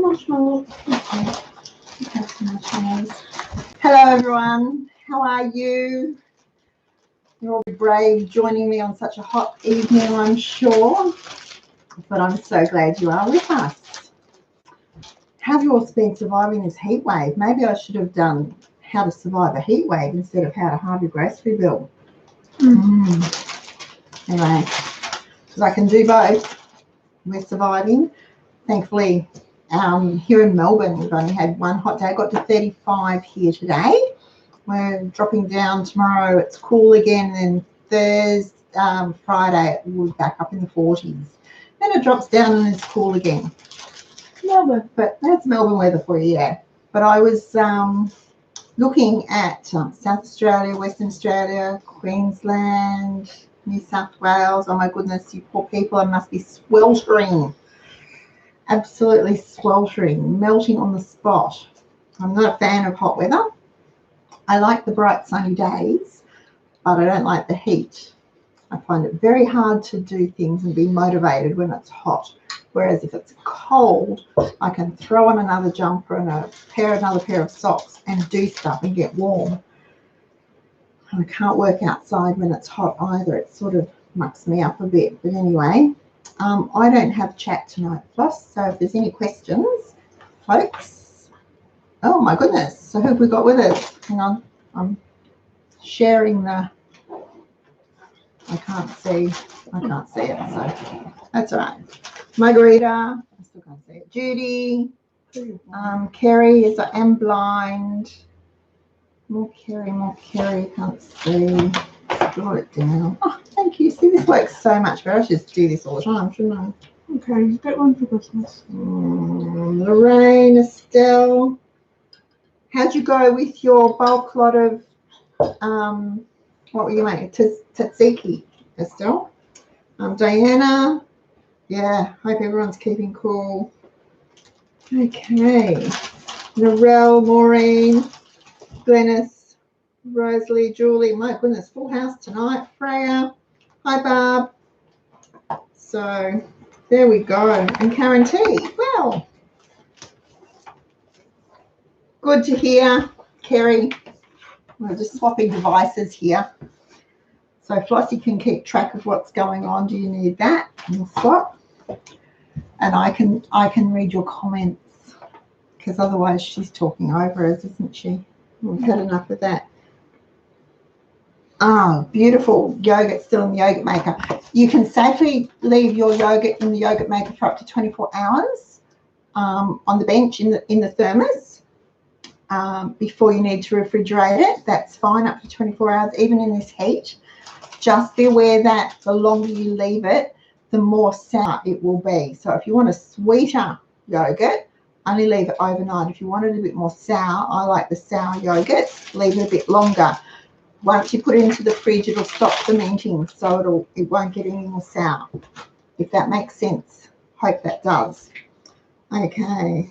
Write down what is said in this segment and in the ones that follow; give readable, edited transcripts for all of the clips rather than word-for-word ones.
Marshmallow. Okay. Have some marshmallows. Hello everyone. How are you? You're all brave joining me on such a hot evening, I'm sure. But I'm so glad you are with us. How have you all been surviving this heat wave? Maybe I should have done how to survive a heat wave instead of how to halve your grocery bill. Anyway, because I can do both. We're surviving. Thankfully, here in Melbourne, we've only had one hot day. I got to 35 here today. We're dropping down tomorrow. It's cool again. And Thursday, Friday, we're back up in the 40s. Then it drops down and it's cool again. Melbourne, but that's Melbourne weather for you, yeah. But I was looking at South Australia, Western Australia, Queensland, New South Wales. Oh my goodness, you poor people, I must be sweltering. Absolutely sweltering, melting on the spot. I'm not a fan of hot weather. I like the bright sunny days, but I don't like the heat. I find it very hard to do things and be motivated when it's hot. Whereas if it's cold, I can throw on another jumper and another pair of socks and do stuff and get warm. I can't work outside when it's hot either. It sort of mucks me up a bit. But anyway, I don't have chat tonight, Floss. So if there's any questions, folks. Oh my goodness. So who have we got with us? Hang on. I'm sharing the. I can't see it. So that's all right. Margarita. I still can't see it. Judy. Kerry is I am blind. More Kerry. Can't see. Draw it down. Oh, thank you. See, this works so much better. I should just do this all the time, shouldn't I? Okay, get one for Christmas. Lorraine, Estelle. How'd you go with your bulk lot of, what were you making? Tzatziki, Estelle. Diana. Yeah, hope everyone's keeping cool. Okay. Narelle, Maureen, Glennis, Rosalie, Julie. My goodness, full house tonight. Freya. Hi, Barb. So there we go. And Karen T. Well, good to hear, Kerry. We're just swapping devices here. So Flossie can keep track of what's going on. Do you need that? We'll swap. And I can read your comments because otherwise she's talking over us, isn't she? We've had enough of that. Oh, beautiful yogurt still in the yogurt maker. You can safely leave your yogurt in the yogurt maker for up to 24 hours on the bench in the thermos before you need to refrigerate it. That's fine, up to 24 hours, even in this heat. Just be aware that the longer you leave it, the more sour it will be. So if you want a sweeter yogurt, only leave it overnight. If you want it a bit more sour, I like the sour yogurt, leave it a bit longer. Once you put it into the fridge, it'll stop fermenting, so it won't get any more sour, if that makes sense. Hope that does. Okay.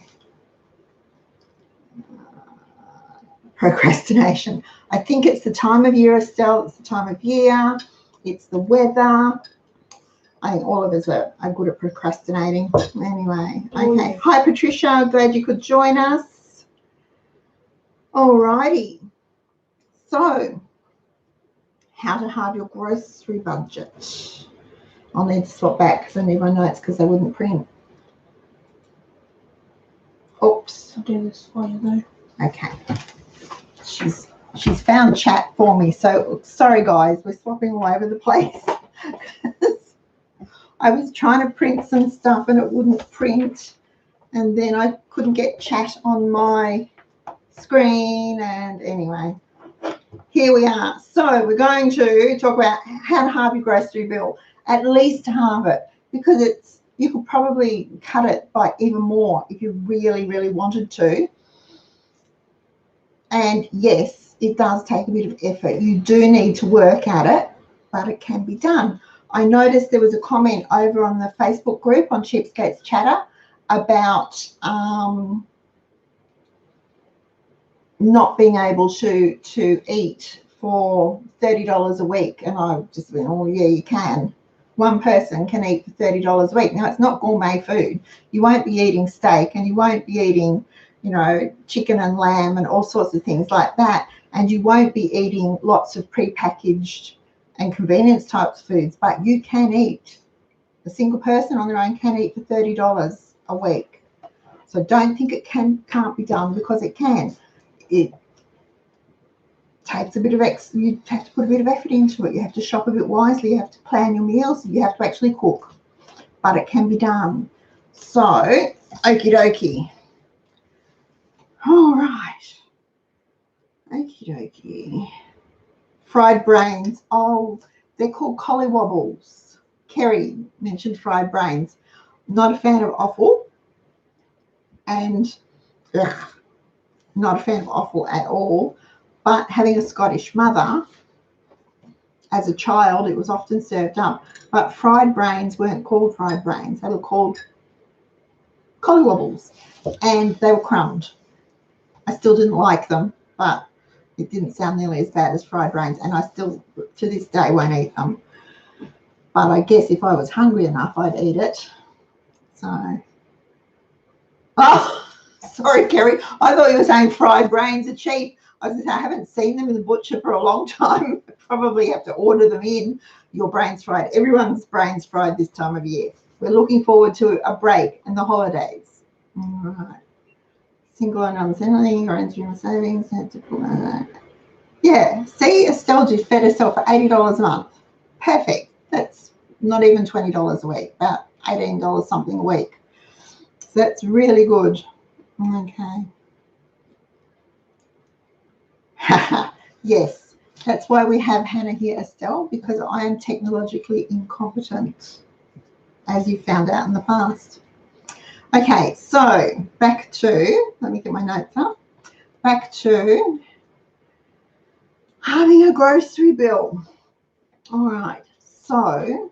Procrastination. I think it's the time of year, Estelle. It's the time of year. It's the weather. I think all of us are good at procrastinating. Anyway, okay. Hi, Patricia. Glad you could join us. All righty. So, how to halve your grocery budget. I'll need to swap back because I need my notes because they wouldn't print. Oops. I'll do this for you though. Okay. She's found chat for me. So sorry guys, we're swapping all over the place. I was trying to print some stuff and it wouldn't print, and then I couldn't get chat on my screen, and anyway, here we are. So we're going to talk about how to halve your grocery bill, at least halve it, because you could probably cut it by even more if you really, really wanted to. And yes, it does take a bit of effort. You do need to work at it, but it can be done. I noticed there was a comment over on the Facebook group on Cheapskates Chatter about not being able to eat for $30 a week. And I just went, oh, yeah, you can. one person can eat for $30 a week. Now, it's not gourmet food. You won't be eating steak, and you won't be eating, you know, chicken and lamb and all sorts of things like that. And you won't be eating lots of prepackaged and convenience types of foods, but you can eat. A single person on their own can eat for $30 a week. So don't think it can't be done, because it can. It takes a bit of you have to put a bit of effort into it. You have to shop a bit wisely. You have to plan your meals. You have to actually cook, but it can be done. So, okie dokie. All right. Okie dokie. Fried brains. Oh, they're called collywobbles. Kerry mentioned fried brains. Not a fan of offal, and not a fan of offal at all. But having a Scottish mother, as a child, it was often served up. But fried brains weren't called fried brains. They were called collywobbles, and they were crumbed. I still didn't like them, but it didn't sound nearly as bad as fried brains, and I still, to this day, won't eat them. But I guess if I was hungry enough, I'd eat it. So, oh, sorry, Kerry. I thought you were saying fried brains are cheap. I was going to say, I haven't seen them in the butcher for a long time. Probably have to order them in. Your brains fried. Everyone's brains fried this time of year. We're looking forward to a break and the holidays. All right. Single and unsettling or entering savings. Yeah. See, Estelle just fed herself for $80 a month. Perfect. That's not even $20 a week. About $18 something a week. So that's really good. Okay. Yes, that's why we have Hannah here, Estelle, because I am technologically incompetent, as you found out in the past. Okay, so back to, let me get my notes up, back to having a grocery bill. All right, so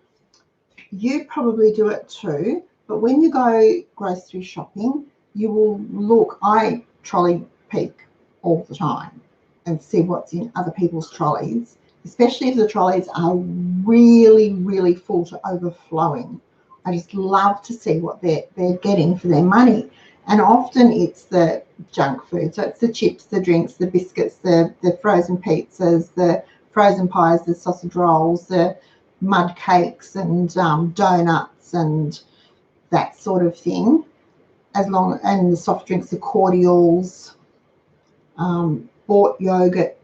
you probably do it too, but when you go grocery shopping, you will look, I trolley peek all the time and see what's in other people's trolleys, especially if the trolleys are really, really full to overflowing. I just love to see what they're getting for their money. And often it's the junk food. So it's the chips, the drinks, the biscuits, the frozen pizzas, the frozen pies, the sausage rolls, the mud cakes and donuts and that sort of thing. And the soft drinks, the cordials, bought yogurt,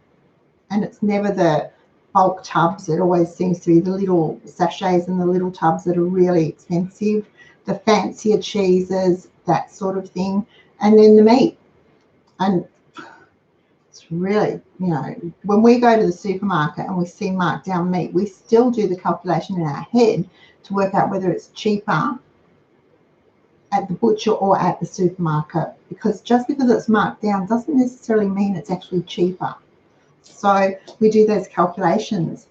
and it's never the bulk tubs. It always seems to be the little sachets and the little tubs that are really expensive, the fancier cheeses, that sort of thing, and then the meat. And it's really, you know, when we go to the supermarket and we see marked down meat, we still do the calculation in our head to work out whether it's cheaper at the butcher or at the supermarket, because just because it's marked down doesn't necessarily mean it's actually cheaper. So we do those calculations.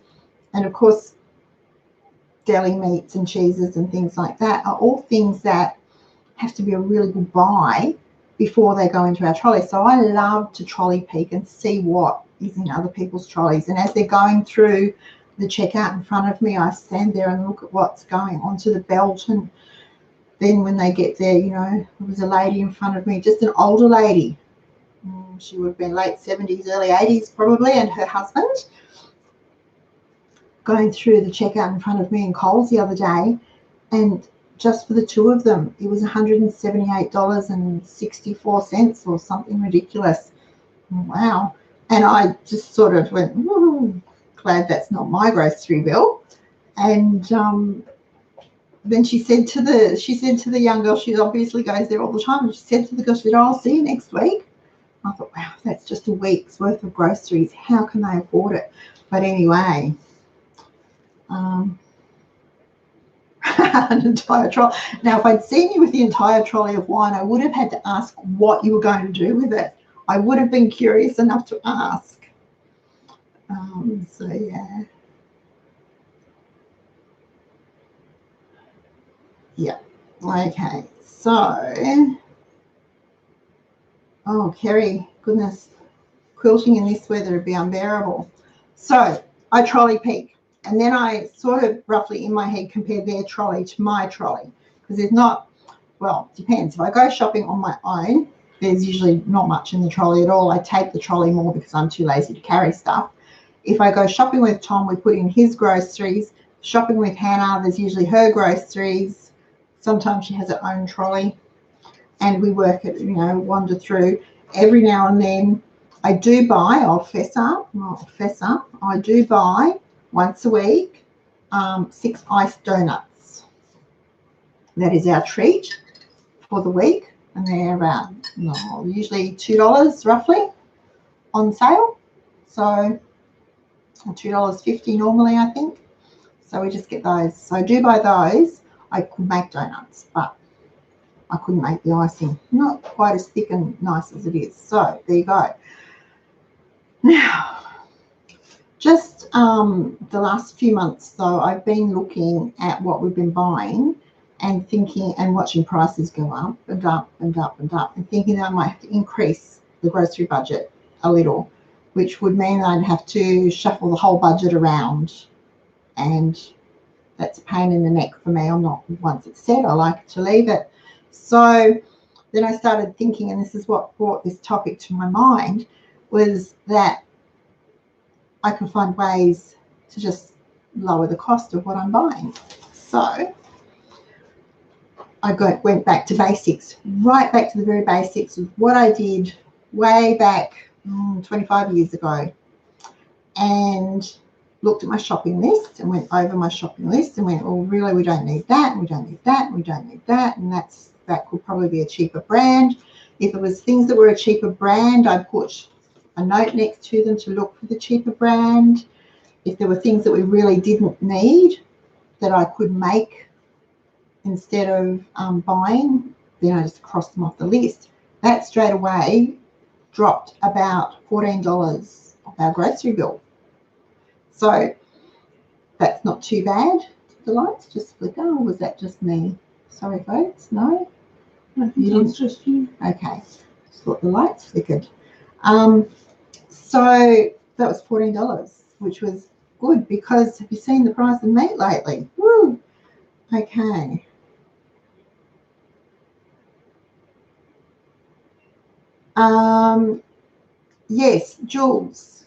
And of course, deli meats and cheeses and things like that are all things that have to be a really good buy before they go into our trolley. So I love to trolley peek and see what is in other people's trolleys. And as they're going through the checkout in front of me, I stand there and look at what's going onto the belt. And then when they get there, you know, there was a lady in front of me, just an older lady. She would have been late 70s, early 80s probably, and her husband going through the checkout in front of me in Coles the other day, and just for the two of them, it was $178.64 or something ridiculous. Wow. And I just sort of went, glad that's not my grocery bill. And then she said to the young girl, she obviously goes there all the time, and she said to the girl, she said, I'll see you next week. I thought, wow, that's just a week's worth of groceries. How can they afford it? But anyway, an entire trolley. Now, if I'd seen you with the entire trolley of wine, I would have had to ask what you were going to do with it. I would have been curious enough to ask. So, yeah. Yeah. Okay. So, oh, Kerry, goodness, quilting in this weather would be unbearable. So I trolley peek. And then I sort of roughly in my head compare their trolley to my trolley, because there's not, well, it depends. If I go shopping on my own, there's usually not much in the trolley at all. I take the trolley more because I'm too lazy to carry stuff. If I go shopping with Tom, we put in his groceries. Shopping with Hannah, there's usually her groceries. Sometimes she has her own trolley, and we work it, wander through. Every now and then I do buy, I'll fess up, I do buy once a week 6 iced donuts. That is our treat for the week, and they're about usually $2 roughly on sale. So $2.50 normally, I think. So we just get those. So I do buy those. I could make donuts, but I couldn't make the icing. Not quite as thick and nice as it is. So there you go. Now, just the last few months, though, I've been looking at what we've been buying and thinking and watching prices go up and up and up and up, and thinking that I might have to increase the grocery budget a little, which would mean I'd have to shuffle the whole budget around, and that's a pain in the neck for me. I'm not, once it's set, I like to leave it. So then I started thinking, and this is what brought this topic to my mind, was that I can find ways to just lower the cost of what I'm buying. So I went back to basics, right back to the very basics of what I did way back 25 years ago, and looked at my shopping list and went over my shopping list and went, well, really, we don't need that, and we don't need that, and we don't need that, and that could probably be a cheaper brand. If it was things that were a cheaper brand, I'd put a note next to them to look for the cheaper brand. If there were things that we really didn't need that I could make instead of buying, then I just crossed them off the list. That straight away dropped about $14 off our grocery bill. So that's not too bad. The lights just flicker, or was that just me? Sorry, folks. No? I think it's just you. Okay. Just thought the lights flickered. So that was $14, which was good, because have you seen the price of meat lately? Woo! Okay. Yes, Jules.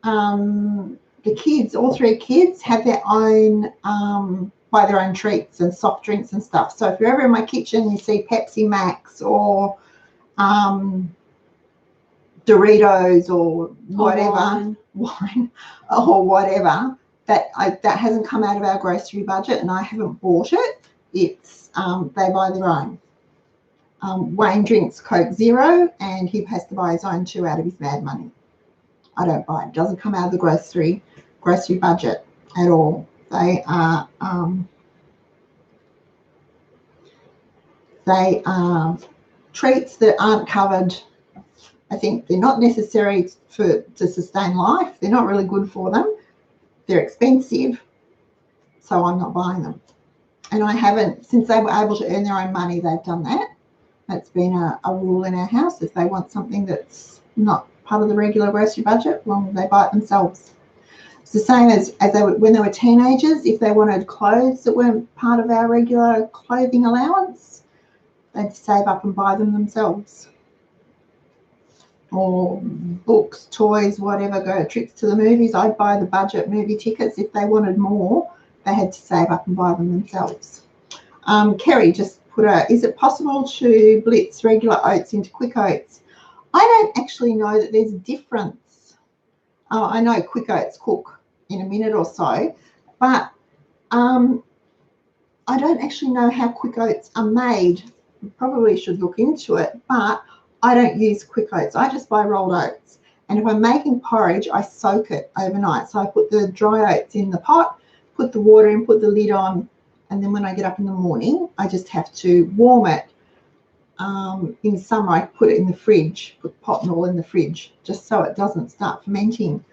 The kids, all 3 kids, have their own, buy their own treats and soft drinks and stuff. So if you're ever in my kitchen, you see Pepsi Max or Doritos or whatever, wine or whatever, that hasn't come out of our grocery budget, and I haven't bought it. It's they buy their own. Wayne drinks Coke Zero, and he has to buy his own too out of his mad money. I don't buy it. It doesn't come out of the grocery budget at all. They are treats that aren't covered. I think they're not necessary to sustain life. They're not really good for them. They're expensive, so I'm not buying them. And I haven't, since they were able to earn their own money, they've done that. That's been a rule in our house. If they want something that's not part of the regular grocery budget, well, they buy it themselves. It's the same as when they were teenagers. If they wanted clothes that weren't part of our regular clothing allowance, they'd save up and buy them themselves. Or books, toys, whatever, go trips to the movies. I'd buy the budget movie tickets. If they wanted more, they had to save up and buy them themselves. Kerry just put is it possible to blitz regular oats into quick oats? I don't actually know that there's a difference. I know quick oats cook in a minute or so, but I don't actually know how quick oats are made. We probably should look into it, but I don't use quick oats. I just buy rolled oats. And if I'm making porridge, I soak it overnight. So I put the dry oats in the pot, put the water in, put the lid on, and then when I get up in the morning, I just have to warm it. In summer, I put it in the fridge, put pot and all in the fridge, just so it doesn't start fermenting.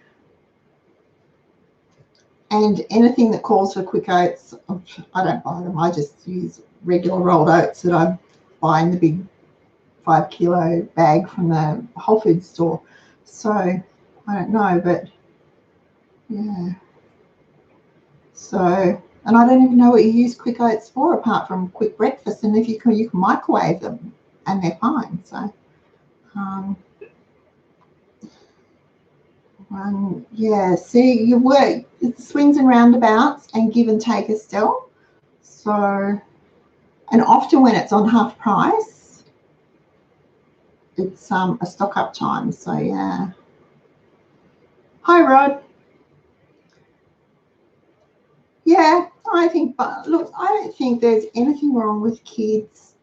And anything that calls for quick oats, I don't buy them. I just use regular rolled oats that I buy in the big 5 kilo bag from the Whole Foods store. So I don't know, but yeah. So, and I don't even know what you use quick oats for apart from quick breakfast. And if you can microwave them and they're fine. So, yeah, see, you work, it's swings and roundabouts and give and take, Estelle. So, and often when it's on half price, it's a stock up time. So, yeah. Hi, Rod. Yeah, I think, but look, I don't think there's anything wrong with kids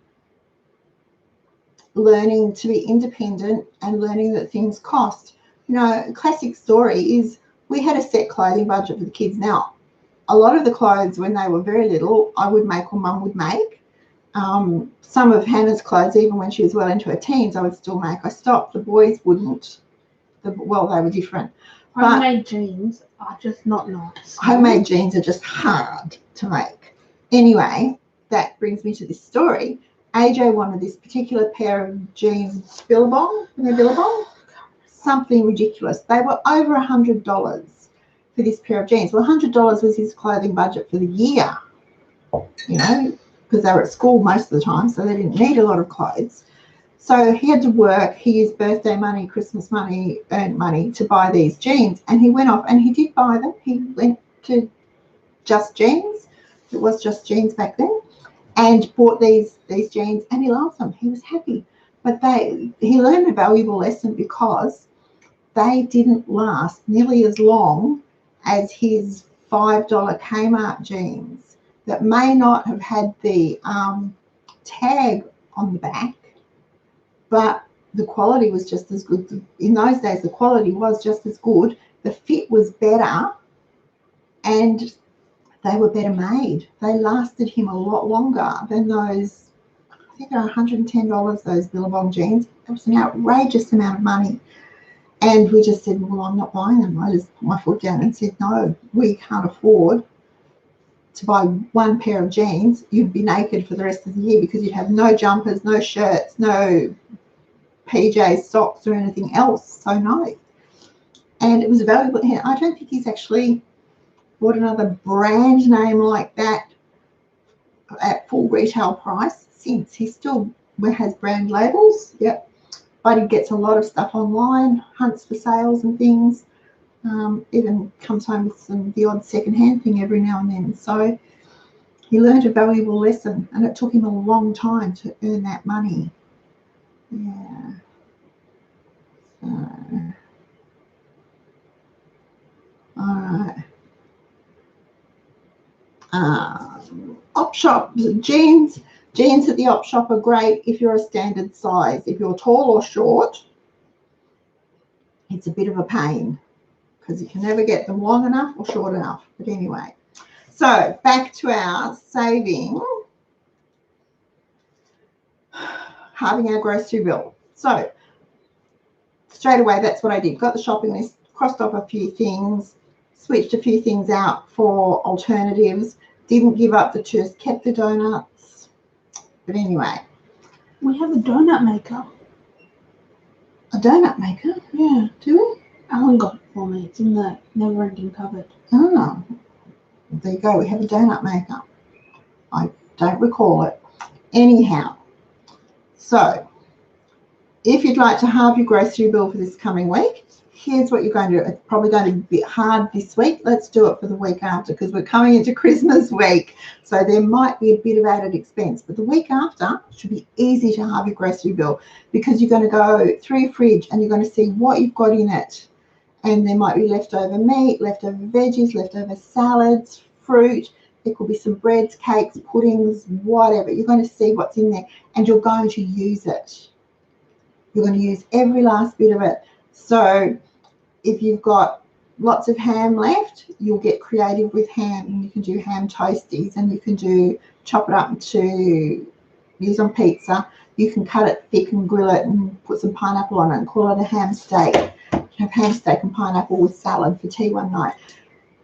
learning to be independent and learning that things cost. You know, a classic story is we had a set clothing budget for the kids. Now, a lot of the clothes when they were very little, I would make or Mum would make. Some of Hannah's clothes, even when she was well into her teens, I would still make. I stopped. The boys wouldn't. Well, they were different. Homemade jeans are just not nice. Homemade jeans are just hard to make. Anyway, that brings me to this story. AJ wanted this particular pair of jeans, Billabong, Billabong, something ridiculous. They were over $100 for this pair of jeans. Well, $100 was his clothing budget for the year, you know, because they were at school most of the time, so they didn't need a lot of clothes. So he had to work. He used birthday money, Christmas money, earned money to buy these jeans. And he went off and he did buy them. He went to Just Jeans. It was Just Jeans back then. And bought these jeans and he loved them. He was happy. But he learned a valuable lesson because they didn't last nearly as long as his $5 Kmart jeans that may not have had the tag on the back, but the quality was just as good. In those days, the quality was just as good. The fit was better and they were better made. They lasted him a lot longer than those, I think they're $110, those Billabong jeans. It was an outrageous amount of money. And we just said, well, I'm not buying them. I just put my foot down and said, no, we can't afford to buy one pair of jeans. You'd be naked for the rest of the year because you'd have no jumpers, no shirts, no PJs, socks or anything else. So no. And it was valuable. I don't think he's actually bought another brand name like that at full retail price since. He still has brand labels, yep, but he gets a lot of stuff online, hunts for sales and things, even comes home with the odd secondhand thing every now and then. So he learned a valuable lesson and it took him a long time to earn that money. Yeah. All right. Op shop jeans at the op shop are great if you're a standard size. If you're tall or short, it's a bit of a pain because you can never get them long enough or short enough. But anyway, so back to our saving, halving our grocery bill. So straight away, that's what I did. Got the shopping list, crossed off a few things, switched a few things out for alternatives. Didn't give up the toast, kept the donuts. But anyway. We have a donut maker. A donut maker? Yeah. Do we? Alan got it for me. It's in the never-ending cupboard. Oh. There you go. We have a donut maker. I don't recall it. Anyhow. So, if you'd like to halve your grocery bill for this coming week, here's what you're going to do. It's probably going to be a bit hard this week. Let's do it for the week after because we're coming into Christmas week. So there might be a bit of added expense. But the week after should be easy to halve your grocery bill because you're going to go through your fridge and you're going to see what you've got in it. And there might be leftover meat, leftover veggies, leftover salads, fruit. There could be some breads, cakes, puddings, whatever. You're going to see what's in there and you're going to use it. You're going to use every last bit of it. So if you've got lots of ham left, you'll get creative with ham and you can do ham toasties and you can chop it up to use on pizza. You can cut it thick and grill it and put some pineapple on it and call it a ham steak. Have ham steak and pineapple with salad for tea one night.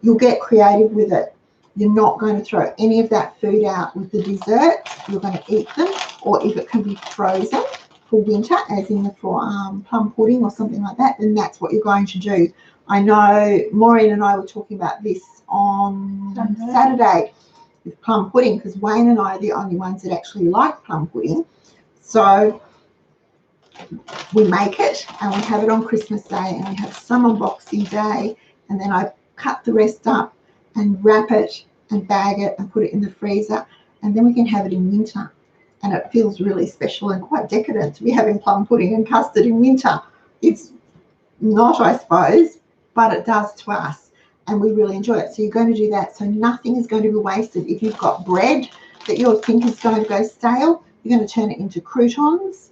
You'll get creative with it. You're not going to throw any of that food out with the dessert. You're going to eat them, or if it can be frozen, for winter, as in for plum pudding or something like that, then that's what you're going to do. I know Maureen and I were talking about this on Saturday with plum pudding, because Wayne and I are the only ones that actually like plum pudding. So we make it and we have it on Christmas Day, and we have some on Boxing Day, and then I cut the rest up and wrap it and bag it and put it in the freezer, and then we can have it in winter. And it feels really special and quite decadent to be having plum pudding and custard in winter. It's not, I suppose, but it does to us, and we really enjoy it. So you're going to do that. So nothing is going to be wasted. If you've got bread that you think is going to go stale, you're going to turn it into croutons,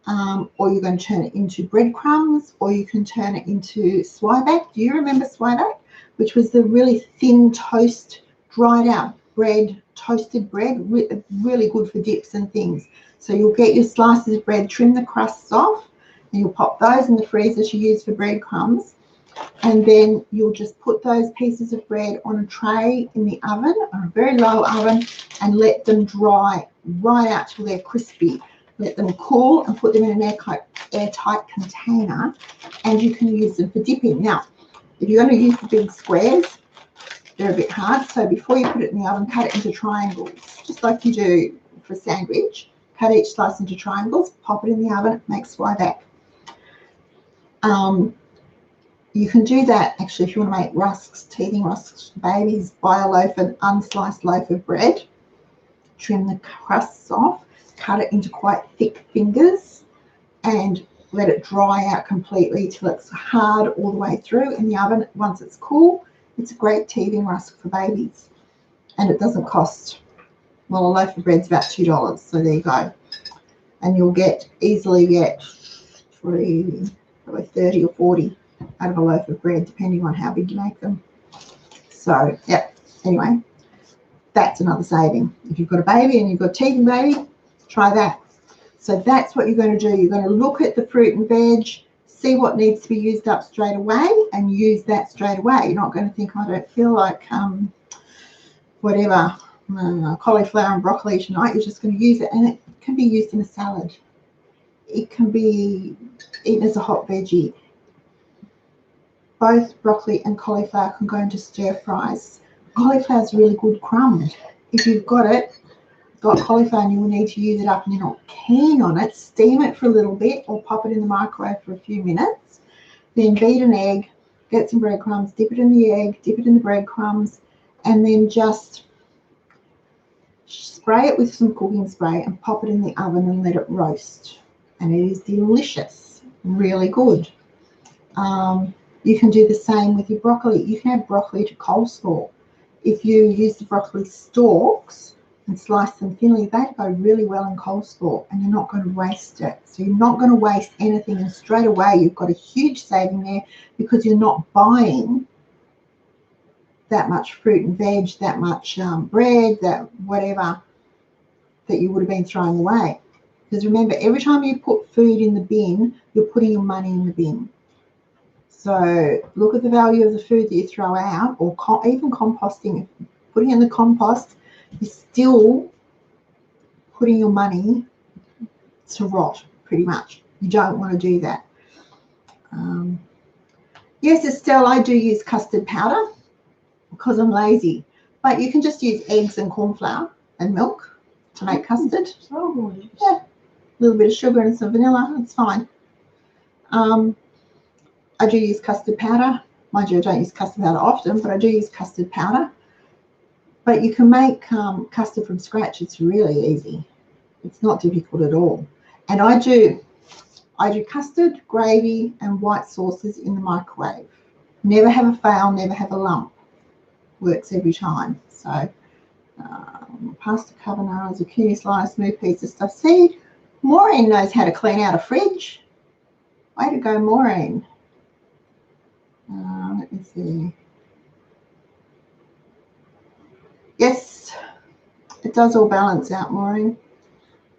or you're going to turn it into breadcrumbs, or you can turn it into swieback. Do you remember swieback? Which was the really thin toast, dried out bread, toasted bread, really good for dips and things. So you'll get your slices of bread, trim the crusts off, and you'll pop those in the freezer to use for breadcrumbs. And then you'll just put those pieces of bread on a tray in the oven, on a very low oven, and let them dry right out till they're crispy. Let them cool and put them in an airtight container, and you can use them for dipping. Now, if you're going to use the big squares, they're a bit hard. So before you put it in the oven, cut it into triangles, just like you do for a sandwich. Cut each slice into triangles, pop it in the oven, make swieback. You can do that actually if you want to make rusks, teething rusks for babies. Buy a loaf, an unsliced loaf of bread, trim the crusts off, cut it into quite thick fingers, and let it dry out completely till it's hard all the way through in the oven. Once it's cool, it's a great teething rusk for babies, and it doesn't cost, well, a loaf of bread's about $2, so there you go. And you'll easily get probably 30 or 40 out of a loaf of bread, depending on how big you make them. So yeah, anyway, that's another saving. If you've got a baby and you've got a teething baby, try that. So that's what you're going to do. You're going to look at the fruit and veg, see what needs to be used up straight away, and use that straight away. You're not going to think, I don't feel like whatever, cauliflower and broccoli tonight. You're just going to use it, and it can be used in a salad. It can be eaten as a hot veggie. Both broccoli and cauliflower can go into stir fries. Cauliflower is a really good crumb. If you've got cauliflower and you will need to use it up and you're not keen on it, steam it for a little bit or pop it in the microwave for a few minutes. Then beat an egg, get some breadcrumbs, dip it in the egg, dip it in the breadcrumbs, and then just spray it with some cooking spray and pop it in the oven and let it roast. And it is delicious, really good. You can do the same with your broccoli. You can add broccoli to coleslaw. If you use the broccoli stalks and slice them thinly, they go really well in coleslaw, and you're not going to waste it. So you're not going to waste anything, and straight away you've got a huge saving there, because you're not buying that much fruit and veg, that much bread, that whatever that you would have been throwing away. Because remember, every time you put food in the bin, you're putting your money in the bin. So look at the value of the food that you throw out, or even composting. Putting in the compost, you're still putting your money to rot, pretty much. You don't want to do that. Yes, Estelle, I do use custard powder because I'm lazy. But you can just use eggs and corn flour and milk to make custard. Oh, yeah, a little bit of sugar and some vanilla, it's fine. I do use custard powder. Mind you, I don't use custard powder often, but I do use custard powder. But you can make custard from scratch. It's really easy. It's not difficult at all. And I do custard, gravy, and white sauces in the microwave. Never have a fail, never have a lump. Works every time. So pasta carbonara, zucchini slice, smooth pizza stuff. See, Maureen knows how to clean out a fridge. Way to go, Maureen. Let me see. Yes, it does all balance out, Maureen.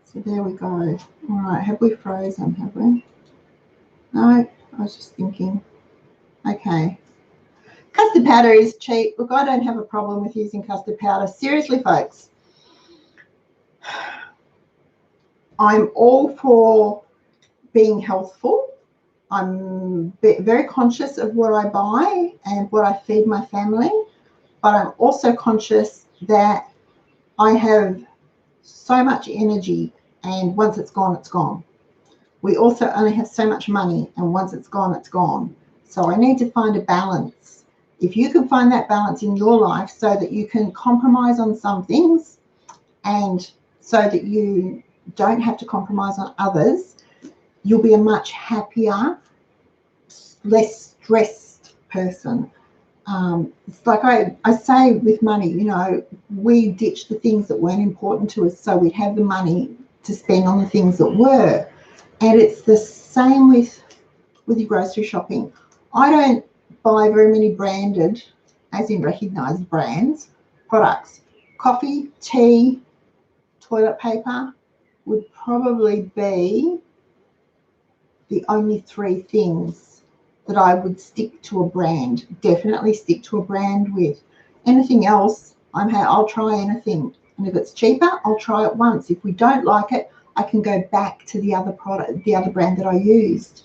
So there we go. All right, have we frozen, have we? No, I was just thinking. Okay. Custard powder is cheap. Look, I don't have a problem with using custard powder. Seriously, folks. I'm all for being healthful. I'm very conscious of what I buy and what I feed my family, but I'm also conscious that I have so much energy, and once it's gone, it's gone. We also only have so much money, and once it's gone, it's gone. So I need to find a balance. If you can find that balance in your life so that you can compromise on some things and so that you don't have to compromise on others, you'll be a much happier, less stressed person. It's like I say with money, you know, we ditched the things that weren't important to us so we'd have the money to spend on the things that were. And it's the same with your grocery shopping. I don't buy very many branded, as in recognised brands, products. Coffee, tea, toilet paper would probably be the only three things that I would stick to a brand, definitely stick to a brand with. Anything else, I'll try anything. And if it's cheaper, I'll try it once. If we don't like it, I can go back to the other product, the other brand that I used.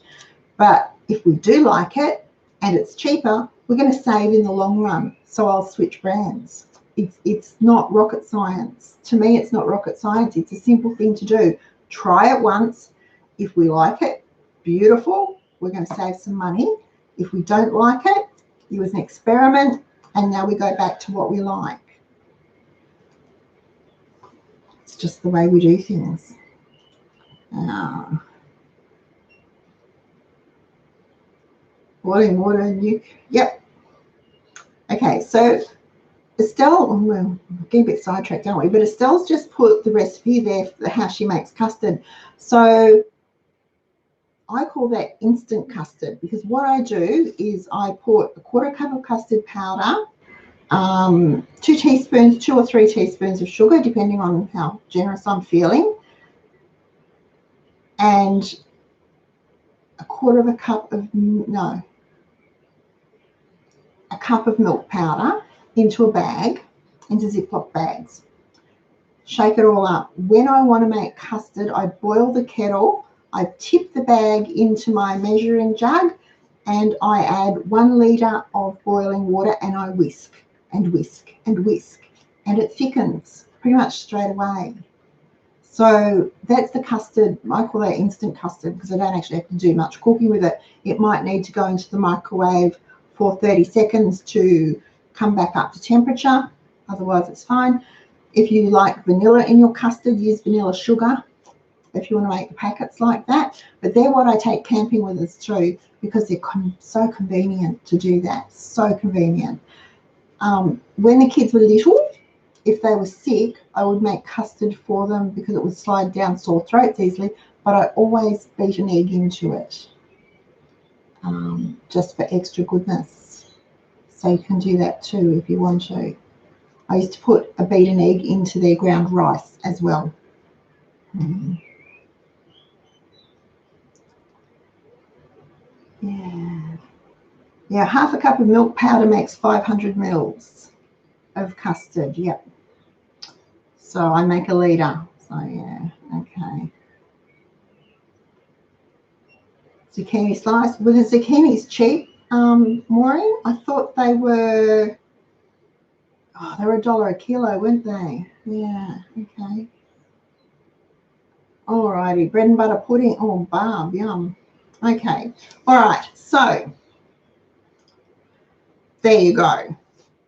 But if we do like it and it's cheaper, we're going to save in the long run. So I'll switch brands. It's not rocket science. To me, it's not rocket science. It's a simple thing to do. Try it once. If we like it, beautiful. We're going to save some money. If we don't like it, it was an experiment, and now we go back to what we like. It's just the way we do things. Boiling water and yep. Okay, so Estelle, we're getting a bit sidetracked, aren't we? But Estelle's just put the recipe there for how she makes custard. So I call that instant custard, because what I do is I put a quarter cup of custard powder, 2 or 3 teaspoons of sugar, depending on how generous I'm feeling, and a cup of milk powder into a bag, into Ziploc bags. Shake it all up. When I want to make custard, I boil the kettle, I tip the bag into my measuring jug, and I add 1 litre of boiling water, and I whisk and whisk and whisk, and it thickens pretty much straight away. So that's the custard. I call that instant custard because I don't actually have to do much cooking with it. It might need to go into the microwave for 30 seconds to come back up to temperature. Otherwise, it's fine. If you like vanilla in your custard, use vanilla sugar if you want to make the packets like that. But they're what I take camping with us too, because they're so convenient to do that. So convenient. When the kids were little, if they were sick, I would make custard for them because it would slide down sore throats easily, but I always beat an egg into it, just for extra goodness. So you can do that too if you want to. I used to put a beaten egg into their ground rice as well. Yeah, half a cup of milk powder makes 500 mils of custard. Yep. So I make a litre. So yeah, okay. Zucchini slice. Well, the zucchini's cheap, Maureen. I thought they were, they were $1 a kilo, weren't they? Yeah, okay. Alrighty, bread and butter pudding. Oh, barb, yum. Okay, all right, so there you go.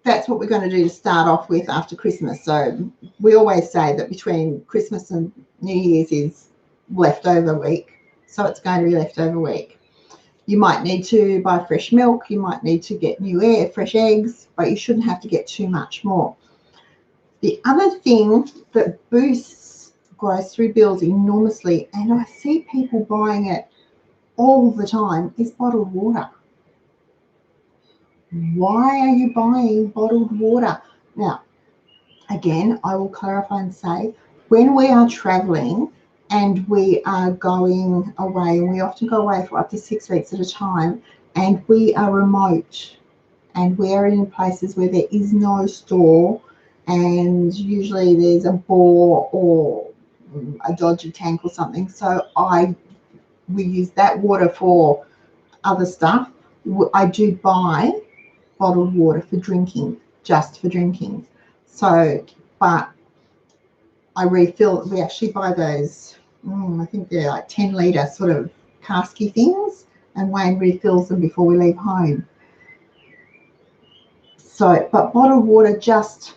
That's what we're going to do to start off with after Christmas. So we always say that between Christmas and New Year's is leftover week. So it's going to be leftover week. You might need to buy fresh milk. You might need to get fresh eggs, but you shouldn't have to get too much more. The other thing that boosts grocery bills enormously, and I see people buying it all the time, is bottled water. Why are you buying bottled water? Now, again, I will clarify and say, when we are traveling and we are going away, and we often go away for up to 6 weeks at a time, and we are remote and we are in places where there is no store, and usually there's a bore or a dodgy tank or something. So we use that water for other stuff. I do buy bottled water for drinking, just for drinking. So, but I refill. We actually buy those. I think they're like 10-litre sort of casky things, and Wayne refills them before we leave home. So, but bottled water just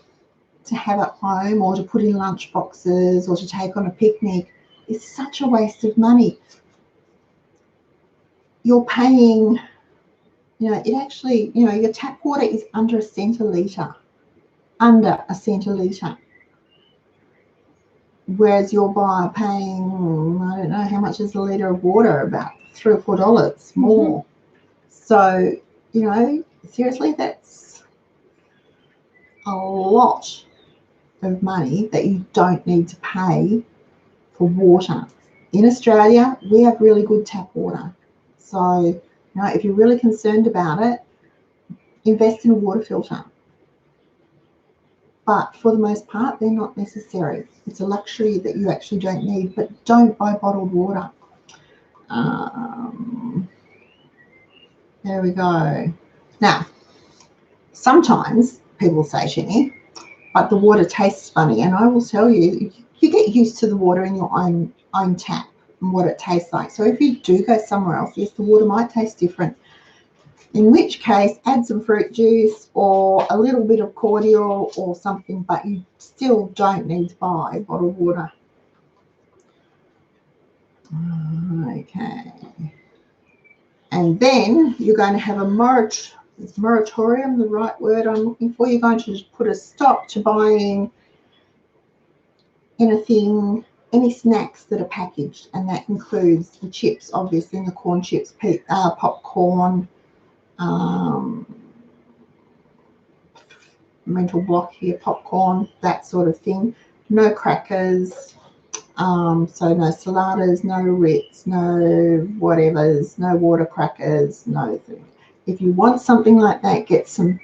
to have at home or to put in lunch boxes or to take on a picnic is such a waste of money. You're paying, it actually, your tap water is under $0.01 a litre, under $0.01 a litre. Whereas you're paying, I don't know how much is a litre of water, about $3 or $4 more. So, seriously, that's a lot of money that you don't need to pay for water. In Australia, we have really good tap water. So, if you're really concerned about it, invest in a water filter. But for the most part, they're not necessary. It's a luxury that you actually don't need, but don't buy bottled water. There we go. Now, sometimes people say to me, but the water tastes funny. And I will tell you, you get used to the water in your own tap and what it tastes like. So if you do go somewhere else, yes, the water might taste different. In which case, add some fruit juice or a little bit of cordial or something, but you still don't need to buy bottled water. Okay. And then you're going to have a moratorium, the right word I'm looking for. You're going to just put a stop to buying anything, any snacks that are packaged, and that includes the chips, obviously, and the corn chips, popcorn, mental block here, popcorn, that sort of thing. No crackers, so no saladas, no Ritz, no whatevers, no water crackers, no thing. If you want something like that, get a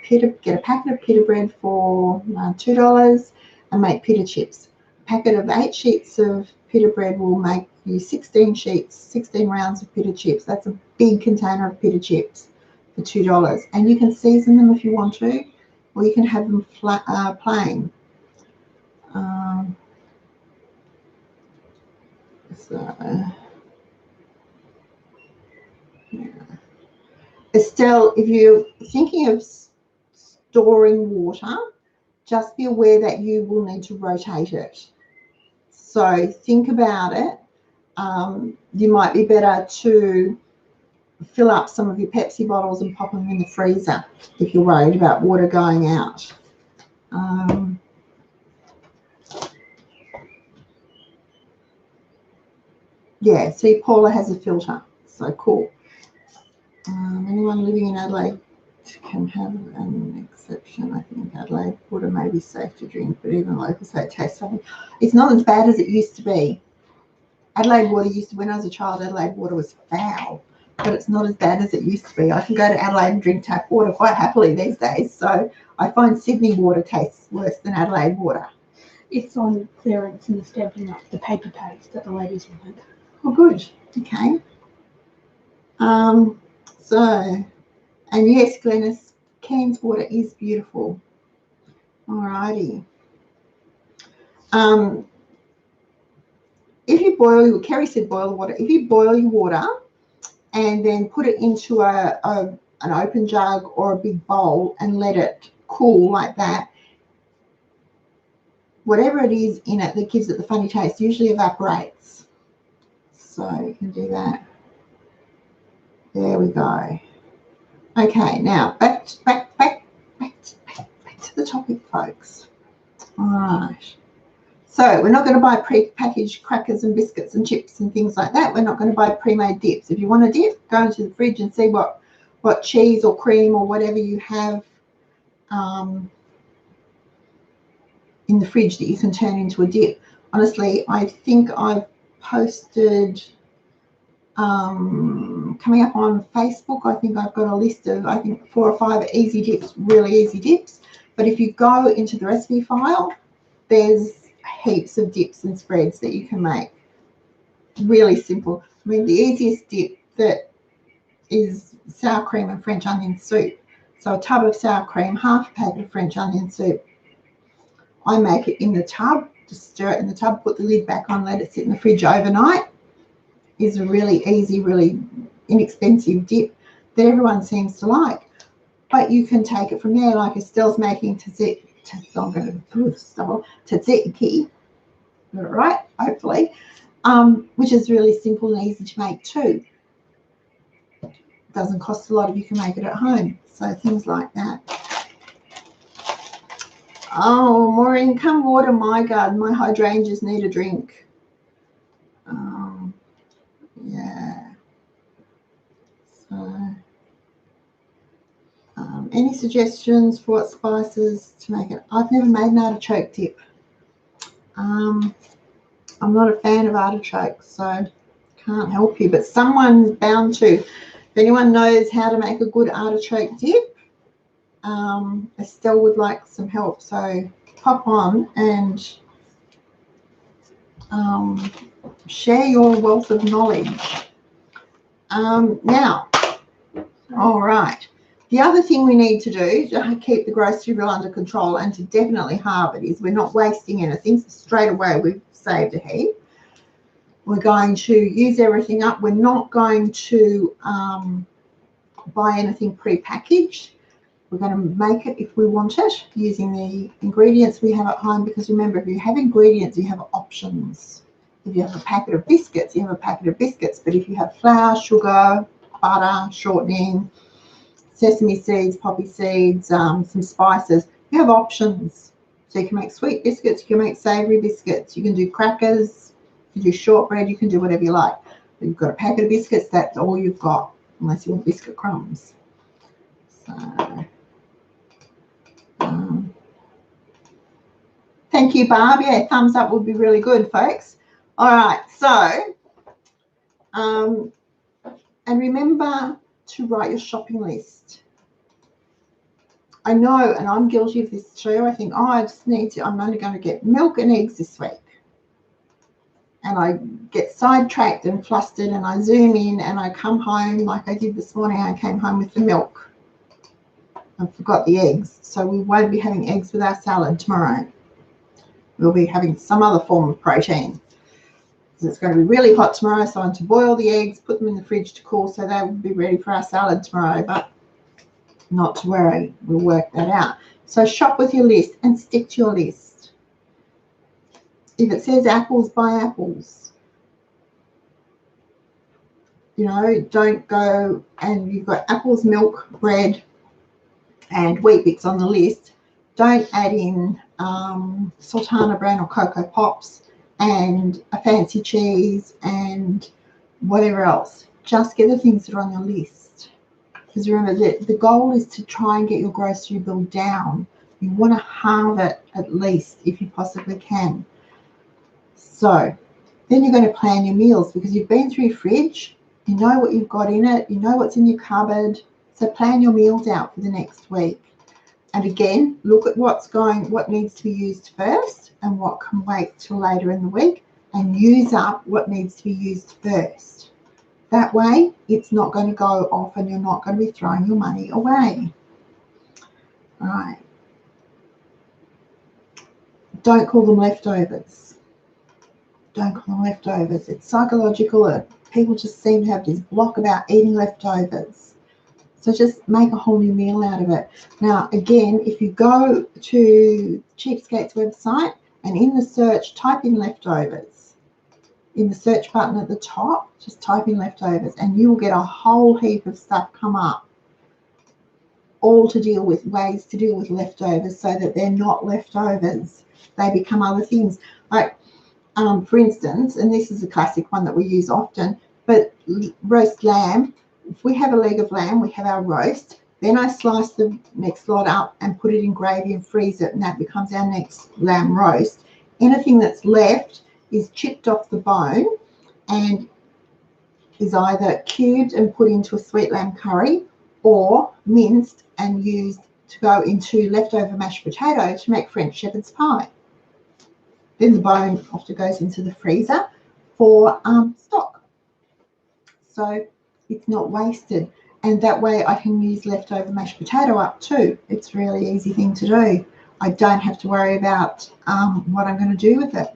packet of pita bread for $2 and make pita chips. A packet of 8 sheets of pita bread will make you 16 rounds of pita chips. That's a big container of pita chips for $2. And you can season them if you want to, or you can have them plain. Yeah. Estelle, if you're thinking of storing water, just be aware that you will need to rotate it. So think about it. You might be better to fill up some of your Pepsi bottles and pop them in the freezer if you're worried about water going out. Yeah, see, Paula has a filter, so cool. Anyone living in Adelaide can have an exception. I think Adelaide water may be safe to drink, but even locals say it tastes something. It's not as bad as it used to be. Adelaide water when I was a child, Adelaide water was foul, but it's not as bad as it used to be. I can go to Adelaide and drink tap water quite happily these days. So I find Sydney water tastes worse than Adelaide water. It's on clearance and stamping up the paper pads that the ladies wanted. Oh, good. Okay. And yes, Glennis, Cairns water is beautiful. Alrighty. If you boil, Kerry said boil the water. If you boil your water and then put it into an open jug or a big bowl and let it cool like that, whatever it is in it that gives it the funny taste usually evaporates. So you can do that. There we go. Okay, now back to the topic, folks. All right. So we're not going to buy pre-packaged crackers and biscuits and chips and things like that. We're not going to buy pre-made dips. If you want a dip, go into the fridge and see what cheese or cream or whatever you have in the fridge that you can turn into a dip. Honestly, I think I've posted coming up on Facebook. I think I've got a list of 4 or 5 easy dips, really easy dips. But if you go into the recipe file, there's heaps of dips and spreads that you can make. Really simple. I mean, the easiest dip that is sour cream and French onion soup. So a tub of sour cream, half a packet of French onion soup. I make it in the tub, just stir it in the tub, put the lid back on, let it sit in the fridge overnight. Is a really easy, really inexpensive dip that everyone seems to like. But you can take it from there, like Estelle's making tzatziki, right? Hopefully, which is really simple and easy to make too. Doesn't cost a lot if you can make it at home. So things like that. Oh, Maureen, come water my garden. My hydrangeas need a drink. Yeah. So, any suggestions for what spices to make it? I've never made an artichoke dip. I'm not a fan of artichokes, so can't help you. But someone's bound to. If anyone knows how to make a good artichoke dip, Estelle would like some help. So pop on and share your wealth of knowledge. Now, all right. The other thing we need to do to keep the grocery bill under control and to definitely halve it is we're not wasting anything. So straight away we've saved a heap. We're going to use everything up. We're not going to buy anything pre-packaged. We're going to make it if we want it using the ingredients we have at home, because remember, if you have ingredients, you have options. If you have a packet of biscuits, you have a packet of biscuits. But if you have flour, sugar, butter, shortening, sesame seeds, poppy seeds, some spices, you have options. So you can make sweet biscuits, you can make savoury biscuits, you can do crackers, you can do shortbread, you can do whatever you like. But you've got a packet of biscuits, that's all you've got, unless you want biscuit crumbs. So, thank you, Barb. Yeah, thumbs up would be really good, folks. All right, so, and remember to write your shopping list. I know, and I'm guilty of this too. I think, oh, I just need to, I'm only going to get milk and eggs this week. And I get sidetracked and flustered and I zoom in and I come home like I did this morning. I came home with the milk. I forgot the eggs. So we won't be having eggs with our salad tomorrow. We'll be having some other form of protein. So it's going to be really hot tomorrow. So I want to boil the eggs, put them in the fridge to cool so they will be ready for our salad tomorrow. But not to worry, we'll work that out. So shop with your list and stick to your list. If it says apples, buy apples. You know, don't go and you've got apples, milk, bread, and Weet-Bix on the list. Don't add in Sultana Bran or Cocoa Pops and a fancy cheese and whatever else. Just get the things that are on your list. Because remember, the goal is to try and get your grocery bill down. You want to halve it at least if you possibly can. So then you're going to plan your meals because you've been through your fridge. You know what you've got in it. You know what's in your cupboard. So plan your meals out for the next week. And again, look at what needs to be used first and what can wait till later in the week, and use up what needs to be used first. That way, it's not going to go off and you're not going to be throwing your money away. All right. Don't call them leftovers. Don't call them leftovers. It's psychological. People just seem to have this block about eating leftovers. So just make a whole new meal out of it. Now, again, if you go to Cheapskate's website and in the search, type in leftovers. In the search button at the top, just type in leftovers and you will get a whole heap of stuff come up. All to deal with, ways to deal with leftovers so that they're not leftovers. They become other things. Like, for instance, and this is a classic one that we use often, but roast lamb. If we have a leg of lamb, we have our roast. Then I slice the next lot up and put it in gravy and freeze it, and that becomes our next lamb roast. Anything that's left is chipped off the bone and is either cubed and put into a sweet lamb curry or minced and used to go into leftover mashed potato to make French shepherd's pie. Then the bone often goes into the freezer for stock. So it's not wasted. And that way I can use leftover mashed potato up too. It's a really easy thing to do. I don't have to worry about what I'm going to do with it.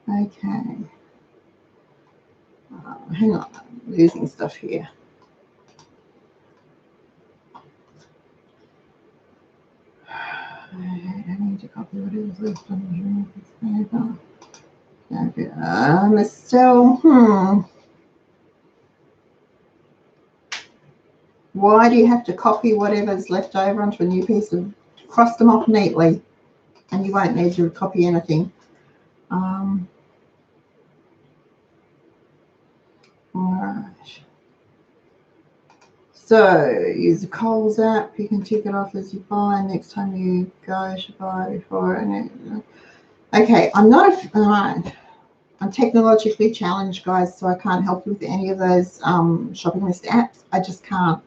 Okay. Hang on, I'm losing stuff here. I need to copy what is left on the paper. Okay, still, Why do you have to copy whatever's left over onto a new piece of, cross them off neatly, and you won't need to copy anything. All right. So use the Coles app. You can tick it off as you buy. Next time you go, you should buy before. Okay, I'm not a, all right. I'm technologically challenged, guys, so I can't help you with any of those shopping list apps. I just can't.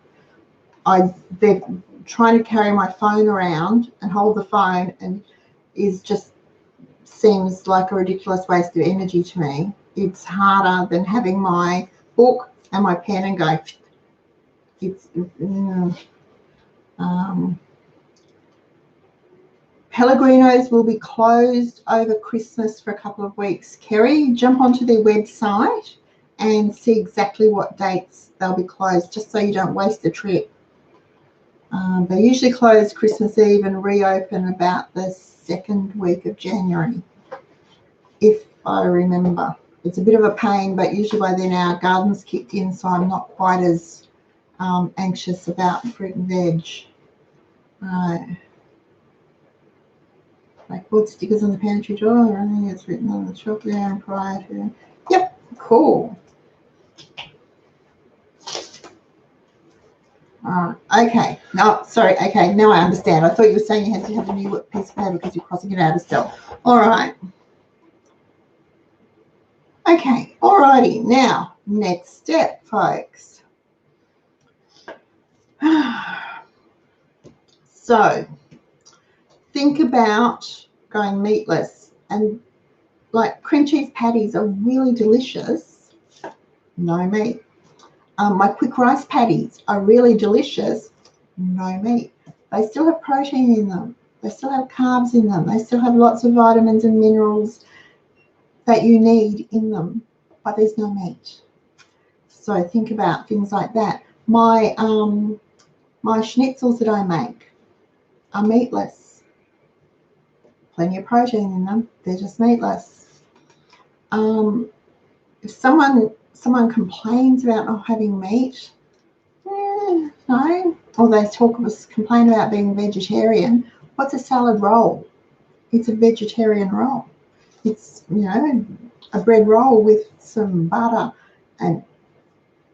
They're trying to carry my phone around and hold the phone, and seems like a ridiculous waste of energy to me. It's harder than having my book and my pen and go. It's Pellegrinos will be closed over Christmas for a couple of weeks. Kerry, jump onto their website and see exactly what dates they'll be closed, just so you don't waste the trip. They usually close Christmas Eve and reopen about the second week of January, if I remember. It's a bit of a pain, but usually by then our garden's kicked in, so I'm not quite as anxious about fruit and veg. Right. Like wood stickers on the pantry door, I think it's written on the shelf there and prior to. Yep, cool. Okay. No, sorry. Okay, now I understand. I thought you were saying you had to have a new piece of paper because you're crossing it out of still. All right. Okay. All righty. Now, next step, folks. So, think about going meatless, and like cream cheese patties are really delicious. No meat. My quick rice patties are really delicious. No meat. They still have protein in them. They still have carbs in them. They still have lots of vitamins and minerals that you need in them, but there's no meat. So think about things like that. My schnitzels that I make are meatless. Plenty of protein in them. They're just meatless. If someone complains about not having meat, no, or they complain about being vegetarian. What's a salad roll? It's a vegetarian roll. It's, a bread roll with some butter and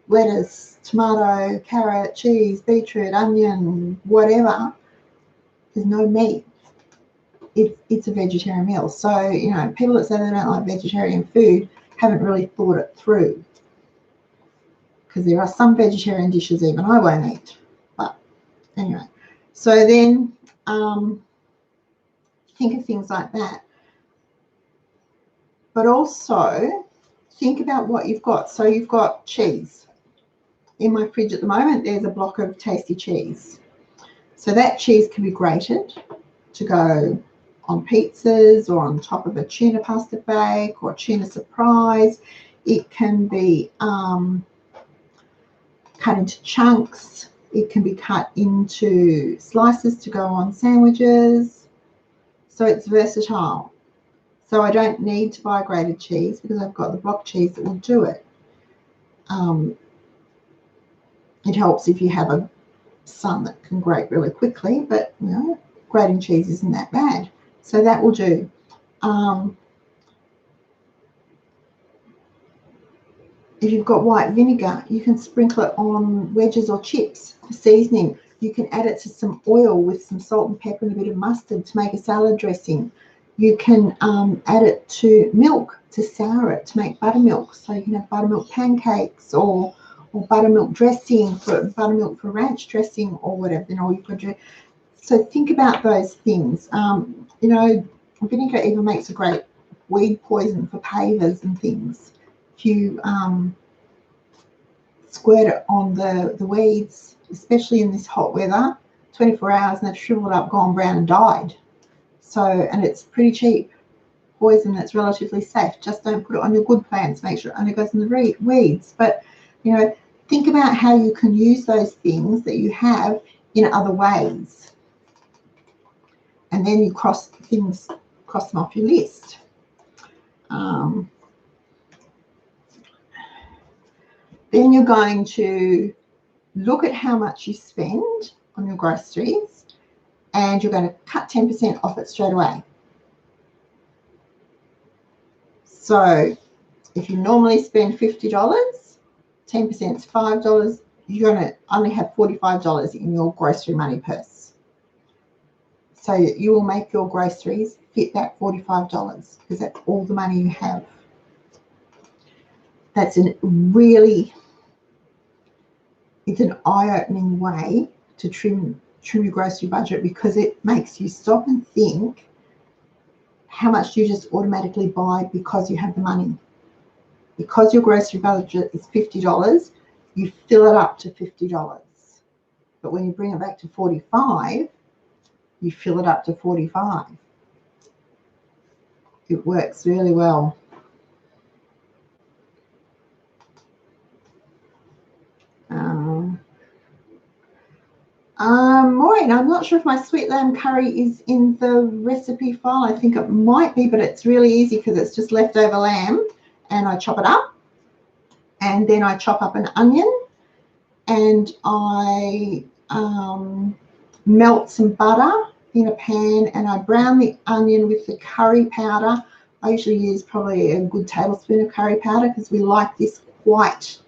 lettuce, tomato, carrot, cheese, beetroot, onion, whatever. There's no meat. It's a vegetarian meal. So, people that say they don't like vegetarian food haven't really thought it through. Because there are some vegetarian dishes even I won't eat. But anyway, so then think of things like that. But also think about what you've got. So you've got cheese. In my fridge at the moment, there's a block of tasty cheese. So that cheese can be grated to go on pizzas or on top of a tuna pasta bake or tuna surprise. It can be cut into chunks. It can be cut into slices to go on sandwiches. So it's versatile. So I don't need to buy grated cheese because I've got the block cheese that will do it. It helps if you have a son that can grate really quickly, but grating cheese isn't that bad. So that will do. If you've got white vinegar, you can sprinkle it on wedges or chips for seasoning. You can add it to some oil with some salt and pepper and a bit of mustard to make a salad dressing. You can add it to milk to sour it to make buttermilk. So you can have buttermilk pancakes or or buttermilk dressing buttermilk for ranch dressing or whatever, then all you could do. So think about those things. You know, vinegar even makes a great weed poison for pavers and things. If you squirt it on the weeds, especially in this hot weather, 24 hours and they've shriveled up, gone brown and died. So, and it's pretty cheap poison that's relatively safe. Just don't put it on your good plants. Make sure it only goes in the weeds. But, you know, think about how you can use those things that you have in other ways. And then you cross them off your list. Then you're going to look at how much you spend on your groceries, and you're going to cut 10% off it straight away. So if you normally spend $50, 10% is $5, you're going to only have $45 in your grocery money purse. So you will make your groceries fit that $45 because that's all the money you have. That's it's an eye-opening way to trim your grocery budget, because it makes you stop and think how much you just automatically buy because you have the money. Because your grocery budget is $50, you fill it up to $50. But when you bring it back to $45, you fill it up to $45. It works really well. Maureen, I'm not sure if my sweet lamb curry is in the recipe file. I think it might be, but it's really easy because it's just leftover lamb, and I chop it up, and then I chop up an onion, and I melt some butter in a pan, and I brown the onion with the curry powder. I usually use probably a good tablespoon of curry powder because we like this quite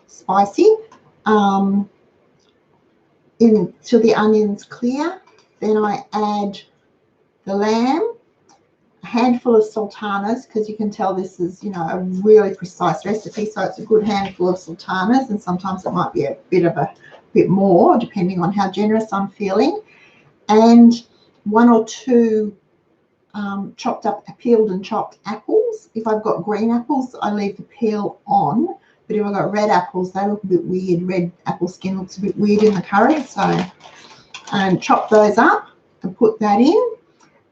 spicy. Until the onion's clear. Then I add the lamb, a handful of sultanas, because you can tell this is, you know, a really precise recipe, so it's a good handful of sultanas, and sometimes it might be a bit more depending on how generous I'm feeling, and 1 or 2 chopped up, peeled and chopped apples. If I've got green apples, I leave the peel on. But if I've got red apples, they look a bit weird. Red apple skin looks a bit weird in the curry. So chop those up and put that in.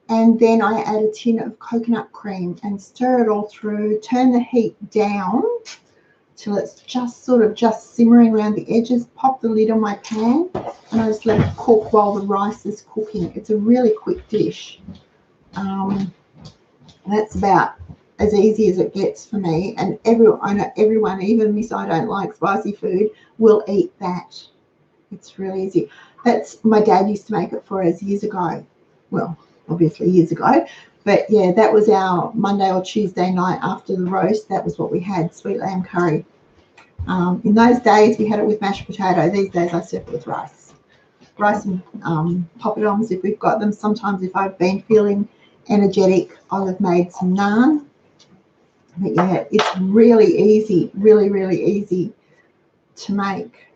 And then I add a tin of coconut cream and stir it all through. Turn the heat down till it's just simmering around the edges. Pop the lid on my pan, and I just let it cook while the rice is cooking. It's a really quick dish. That's about as easy as it gets for me, and everyone, even Miss I don't like spicy food, will eat that. It's really easy. That's, my dad used to make it for us years ago. Well, obviously years ago, but yeah, that was our Monday or Tuesday night after the roast. That was what we had, sweet lamb curry. In those days we had it with mashed potato. These days I serve it with rice and poppadoms if we've got them. Sometimes if I've been feeling energetic, I'll have made some naan. But yeah, it's really easy, really easy to make.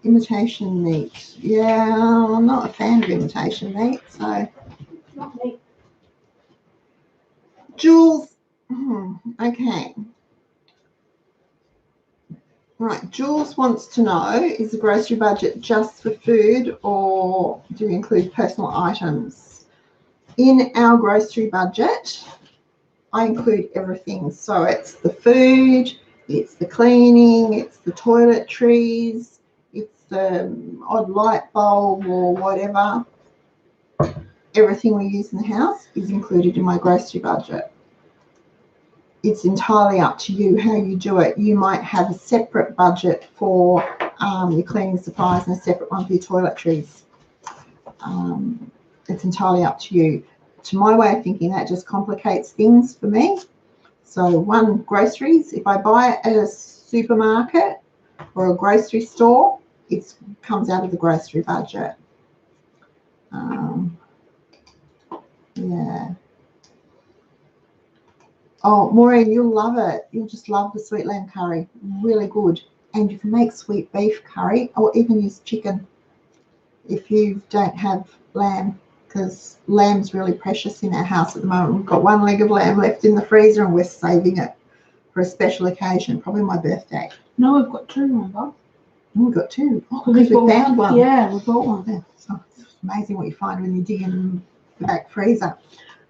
Imitation meat. Yeah, I'm not a fan of imitation meat, so. Not me. Jules, okay. Right, Jules wants to know, is the grocery budget just for food, or do you include personal items? In our grocery budget, I include everything. So it's the food, it's the cleaning, it's the toiletries, it's the odd light bulb or whatever. Everything we use in the house is included in my grocery budget. It's entirely up to you how you do it. You might have a separate budget for your cleaning supplies and a separate one for your toiletries. It's entirely up to you. To my way of thinking, that just complicates things for me. So groceries, if I buy it at a supermarket or a grocery store, it comes out of the grocery budget. Yeah. Oh, Maureen, you'll love it. You'll just love the sweet lamb curry. Really good. And you can make sweet beef curry or even use chicken if you don't have lamb, because lamb's really precious in our house at the moment. We've got one leg of lamb left in the freezer and we're saving it for a special occasion, probably my birthday. No, we've got two, remember? Oh, we've got two. Oh, because we found one. Yeah, we bought one. Yeah. So it's amazing what you find when you dig in the back freezer.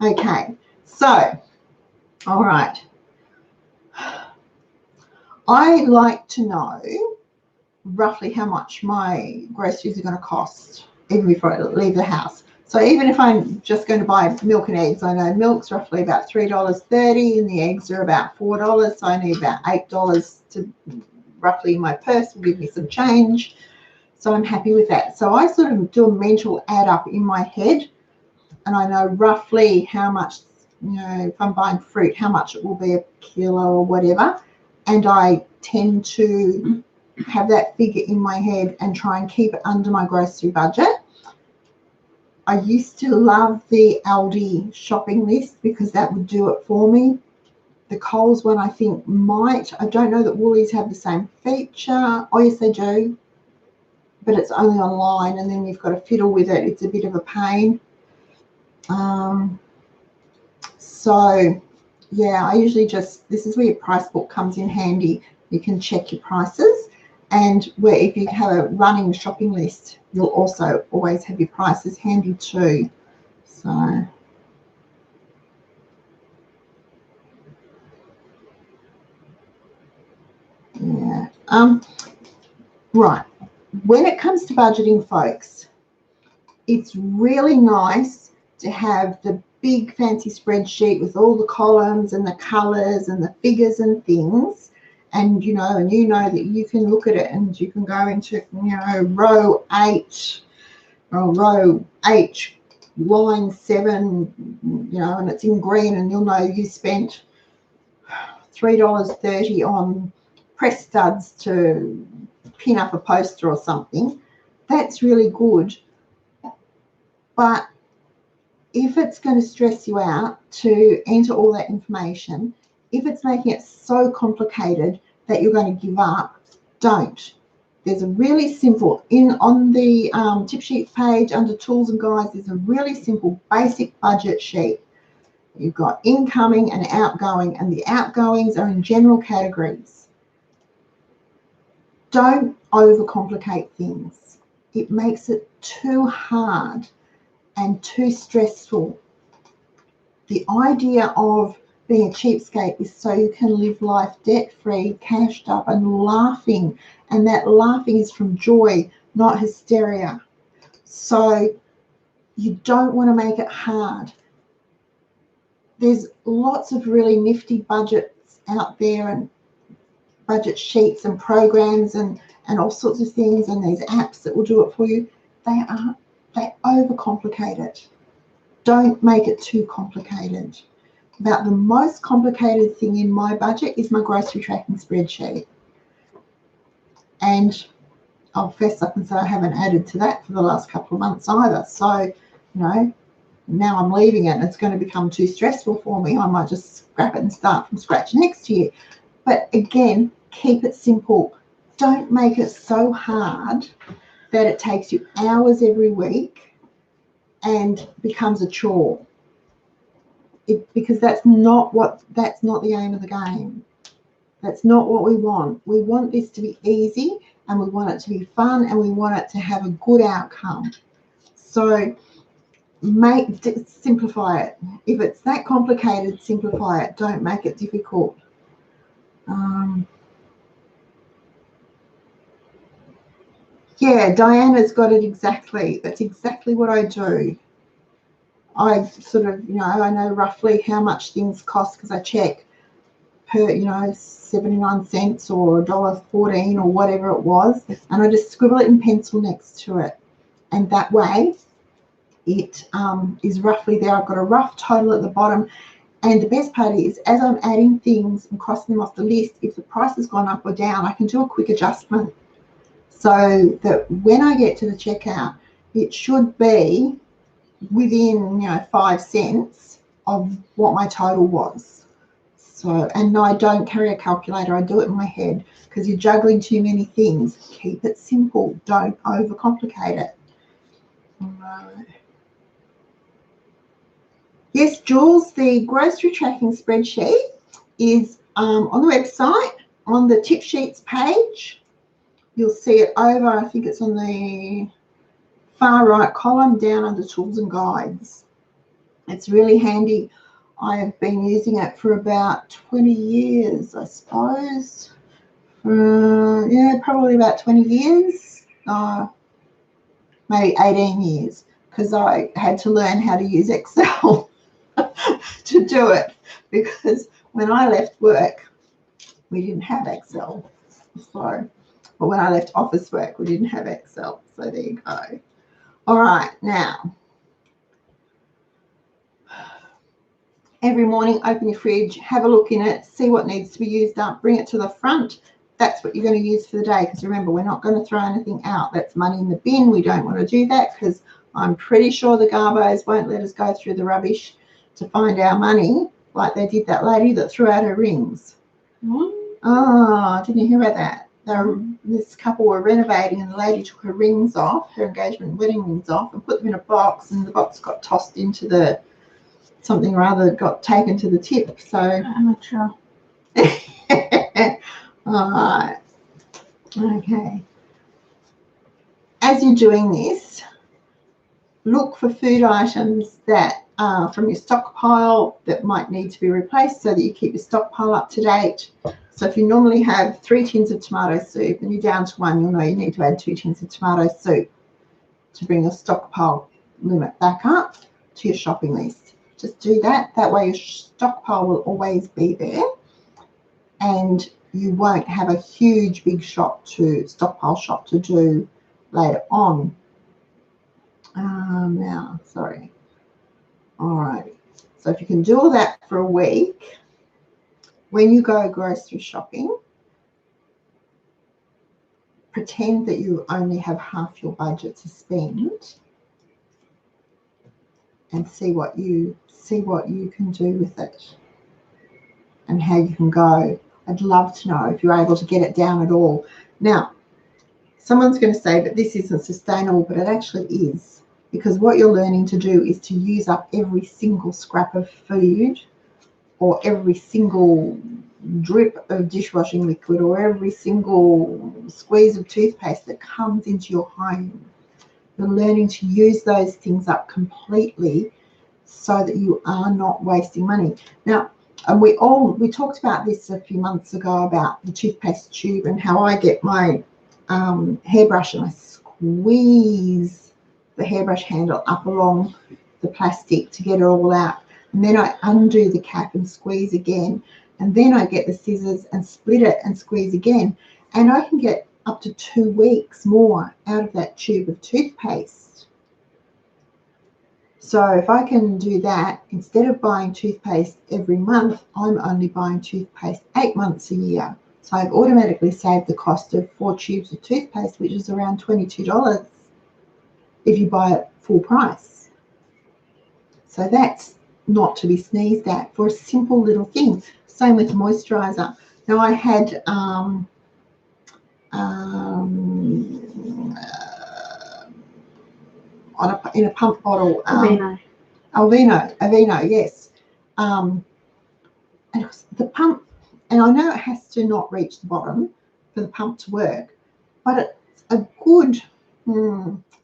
Okay, so, all right. I like to know roughly how much my groceries are going to cost even before I leave the house. So even if I'm just going to buy milk and eggs, I know milk's roughly about $3.30 and the eggs are about $4. So I need about $8 to roughly in my purse will give me some change. So I'm happy with that. So I sort of do a mental add up in my head and I know roughly how much, you know, if I'm buying fruit, how much it will be a kilo or whatever. And I tend to have that figure in my head and try and keep it under my grocery budget. I used to love the Aldi shopping list because that would do it for me. The Coles one I think might. I don't know that Woolies have the same feature. Oh, yes, they do. But it's only online and then you've got to fiddle with it. It's a bit of a pain. So, yeah, I usually just, this is where your price book comes in handy. You can check your prices. And where if you have a running shopping list, you'll also always have your prices handy too. So, yeah. Right. When it comes to budgeting, folks, it's really nice to have the big fancy spreadsheet with all the columns and the colors and the figures and things. And you know that you can look at it and you can go into, you know, row 8 or row H, line 7, you know, and it's in green and you'll know you spent $3.30 on press studs to pin up a poster or something. That's really good. But if it's going to stress you out to enter all that information, if it's making it so complicated that you're going to give up, don't. There's a really simple, on the tip sheets page under tools and guides, there's a really simple basic budget sheet. You've got incoming and outgoing, and the outgoings are in general categories. Don't overcomplicate things. It makes it too hard and too stressful. The idea of being a cheapskate is so you can live life debt-free, cashed up and laughing. And that laughing is from joy, not hysteria. So you don't want to make it hard. There's lots of really nifty budgets out there and budget sheets and programs and all sorts of things and these apps that will do it for you. They overcomplicate it. Don't make it too complicated. About the most complicated thing in my budget is my grocery tracking spreadsheet. And I'll fess up and say I haven't added to that for the last couple of months either. So, you know, now I'm leaving it and it's going to become too stressful for me. I might just scrap it and start from scratch next year. But again, keep it simple. Don't make it so hard that it takes you hours every week and becomes a chore. Because that's not the aim of the game. That's not what we want. We want this to be easy and we want it to be fun and we want it to have a good outcome. So simplify it. If it's that complicated, simplify it. Don't make it difficult. Yeah, Diana's got it exactly. That's exactly what I do. I sort of, you know, I know roughly how much things cost because I check per, you know, 79 cents or $1.14 or whatever it was, and I just scribble it in pencil next to it. And that way it is roughly there. I've got a rough total at the bottom. And the best part is, as I'm adding things and crossing them off the list, if the price has gone up or down, I can do a quick adjustment so that when I get to the checkout, it should be within, you know, 5 cents of what my total was. So, and no, I don't carry a calculator. I do it in my head because you're juggling too many things. Keep it simple. Don't overcomplicate it. All right. Yes, Jules, the grocery tracking spreadsheet is on the website, on the tip sheets page. You'll see it over, I think it's on the far right column down under tools and guides. It's really handy. I've been using it for about 20 years, I suppose. Yeah, probably about 20 years, maybe 18 years, because I had to learn how to use Excel to do it, because when I left work, we didn't have Excel. So, but when I left office work, we didn't have Excel. So there you go. All right, now, every morning, open your fridge, have a look in it, see what needs to be used up, bring it to the front. That's what you're going to use for the day, because remember, we're not going to throw anything out. That's money in the bin. We don't want to do that, because I'm pretty sure the Garbos won't let us go through the rubbish to find our money, like they did that lady that threw out her rings. Oh, didn't you hear about that? This couple were renovating, and the lady took her rings off, her engagement and wedding rings off, and put them in a box, and the box got tossed into the something or other, got taken to the tip. So amateur. All right. Okay. As you're doing this, look for food items that are from your stockpile that might need to be replaced, so that you keep your stockpile up to date. So if you normally have 3 tins of tomato soup and you're down to 1, you'll know you need to add 2 tins of tomato soup to bring your stockpile limit back up to your shopping list. Just do that. That way your stockpile will always be there, and you won't have a huge big stockpile shop to do later on. Now, sorry. All right. So if you can do all that for a week, when you go grocery shopping, pretend that you only have half your budget to spend, and see what you can do with it and how you can go. I'd love to know if you're able to get it down at all. Now, someone's going to say that this isn't sustainable, but it actually is, because what you're learning to do is to use up every single scrap of food, or every single drip of dishwashing liquid, or every single squeeze of toothpaste that comes into your home. You're learning to use those things up completely so that you are not wasting money. Now, and we talked about this a few months ago about the toothpaste tube, and how I get my hairbrush and I squeeze the hairbrush handle up along the plastic to get it all out, and then I undo the cap and squeeze again, and then I get the scissors and split it and squeeze again, and I can get up to 2 weeks more out of that tube of toothpaste. So if I can do that, instead of buying toothpaste every month, I'm only buying toothpaste 8 months a year. So I've automatically saved the cost of 4 tubes of toothpaste, which is around $22 if you buy it full price. So that's not to be sneezed at for a simple little thing. Same with moisturizer. Now I had in a pump bottle. Aveeno, yes. And it was the pump, and I know it has to not reach the bottom for the pump to work, but it's a good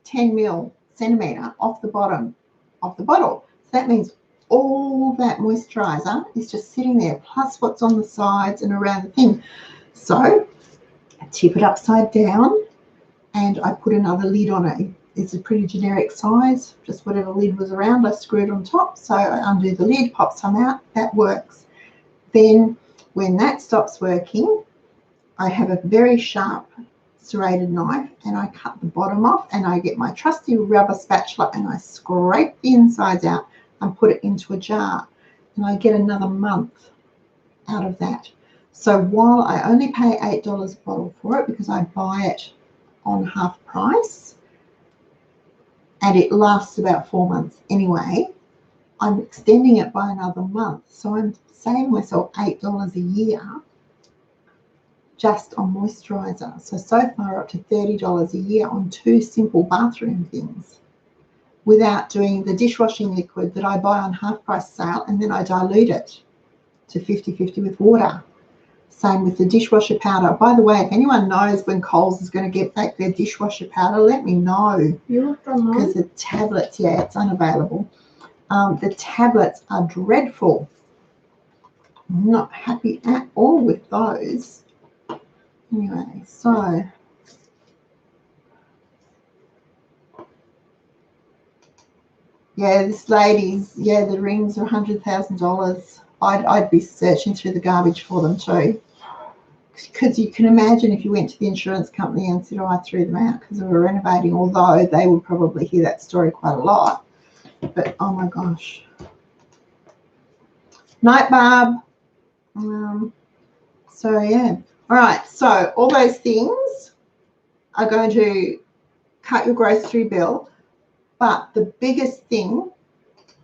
10 centimetre off the bottom of the bottle. So that means all that moisturizer is just sitting there, plus what's on the sides and around the thing. So I tip it upside down, and I put another lid on it. It's a pretty generic size, just whatever lid was around, I screwed on top. So I undo the lid, pop some out, that works. Then when that stops working, I have a very sharp serrated knife, and I cut the bottom off, and I get my trusty rubber spatula and I scrape the insides out and put it into a jar, and I get another month out of that. So while I only pay $8 a bottle for it, because I buy it on half price, and it lasts about 4 months anyway, I'm extending it by another month. So I'm saving myself $8 a year just on moisturiser. So far up to $30 a year on 2 simple bathroom things without doing the dishwashing liquid that I buy on half price sale, and then I dilute it to 50-50 with water. Same with the dishwasher powder. By the way, if anyone knows when Coles is going to get back their dishwasher powder, let me know. You looked online? Because the tablets, yeah, it's unavailable. The tablets are dreadful. I'm not happy at all with those. Anyway, so yeah, this lady's, yeah, the rings are $100,000. I'd be searching through the garbage for them too. Because you can imagine if you went to the insurance company and said, oh, I threw them out because we were renovating, although they would probably hear that story quite a lot. But, oh my gosh. Night Barb. So, yeah. All right. So, all those things are going to cut your grocery bill. But the biggest thing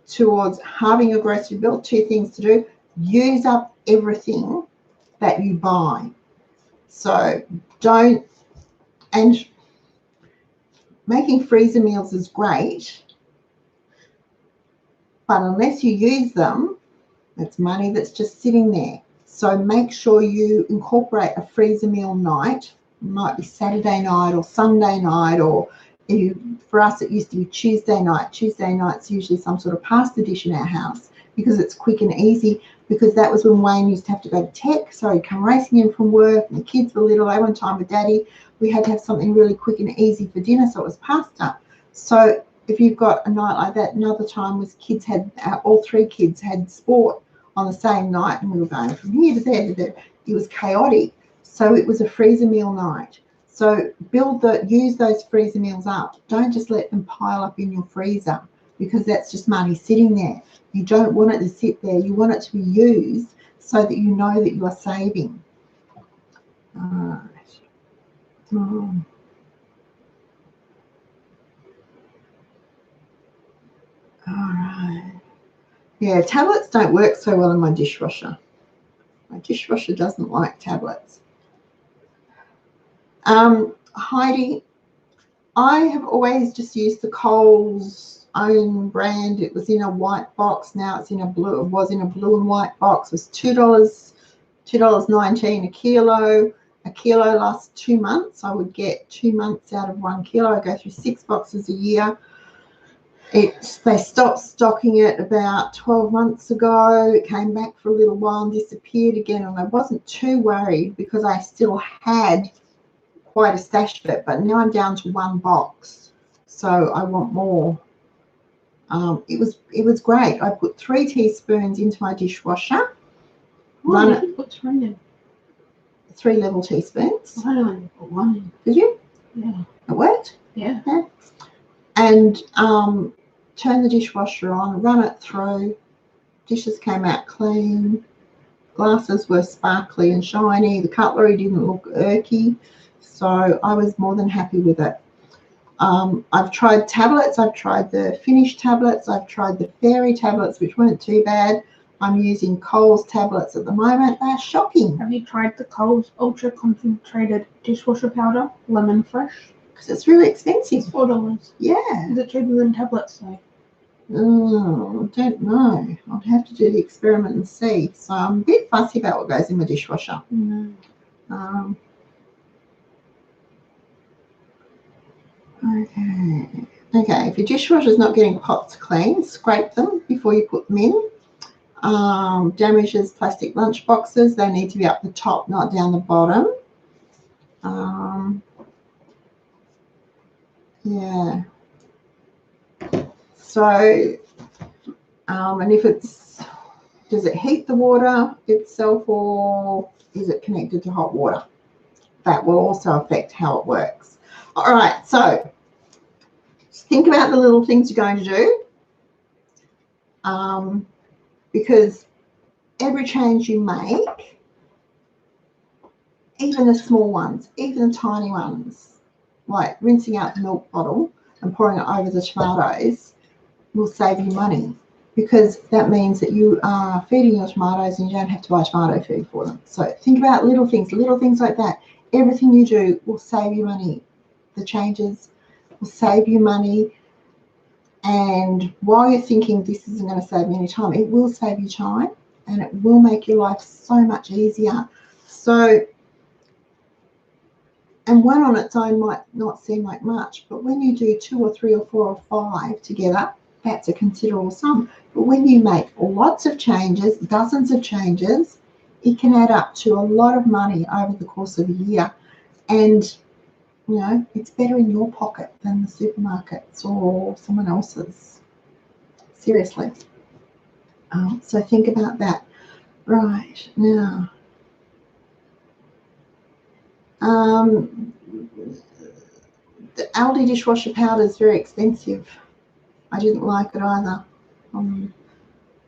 towards halving your grocery bill, 2 things to do. Use up everything that you buy. So, don't, and making freezer meals is great, but unless you use them, it's money that's just sitting there. So make sure you incorporate a freezer meal night. It might be Saturday night or Sunday night, or for us it used to be Tuesday night. Tuesday night's usually some sort of pasta dish in our house because it's quick and easy, because that was when Wayne used to have to go to tech, so he'd come racing in from work and the kids were little, they went time with daddy. We had to have something really quick and easy for dinner, so it was pasta. So if you've got a night like that, another time was kids had, all 3 kids had sport on the same night, and we were going from here to there to there. It was chaotic. So it was a freezer meal night. So use those freezer meals up. Don't just let them pile up in your freezer, because that's just money sitting there. You don't want it to sit there. You want it to be used so that you know that you are saving. All right. All right. Yeah, tablets don't work so well in my dishwasher. My dishwasher doesn't like tablets. Heidi, I have always just used the Coles own brand. It was in a white box. Now it's in a blue. It was in a blue and white box. It was $2.19 a kilo. A kilo lasts 2 months. I would get 2 months out of 1 kilo. I go through 6 boxes a year. They stopped stocking it about 12 months ago. It came back for a little while and disappeared again, and I wasn't too worried because I still had quite a stash of it, but now I'm down to 1 box, so I want more. It was great. I put 3 teaspoons into my dishwasher. Put 3 in. 3 level teaspoons. I only put 1 in. Did you? Yeah. It worked? Yeah. And turn the dishwasher on, run it through. Dishes came out clean. Glasses were sparkly and shiny. The cutlery didn't look irky. So I was more than happy with it. I've tried tablets. I've tried the Finish tablets. I've tried the Fairy tablets, which weren't too bad. I'm using Coles tablets at the moment. They're shocking. Have you tried the Coles Ultra Concentrated Dishwasher Powder, Lemon Fresh? Because it's really expensive. It's $4. Yeah. Is it cheaper than tablets though? Oh, I don't know. I'd have to do the experiment and see. So I'm a bit fussy about what goes in my dishwasher. No. Okay, if your dishwasher's not getting pots clean, scrape them before you put them in. Damages plastic lunch boxes. They need to be up the top, not down the bottom. Yeah. So, and if does it heat the water itself, or is it connected to hot water? That will also affect how it works. All right, so just think about the little things you're going to do, because every change you make, even the small ones, even the tiny ones, like rinsing out the milk bottle and pouring it over the tomatoes, will save you money. because that means that you are feeding your tomatoes and you don't have to buy tomato food for them. So think about little things like that. Everything you do will save you money. The changes will save you money. And while you're thinking this isn't going to save me any time, it will save you time and it will make your life so much easier. So, and one on its own might not seem like much, but when you do 2 or 3 or 4 or 5 together, that's a considerable sum. But when you make lots of changes, dozens of changes, it can add up to a lot of money over the course of a year. And, you know, it's better in your pocket than the supermarket's or someone else's. Seriously. So think about that. Right, now. The Aldi dishwasher powder is very expensive. I didn't like it either.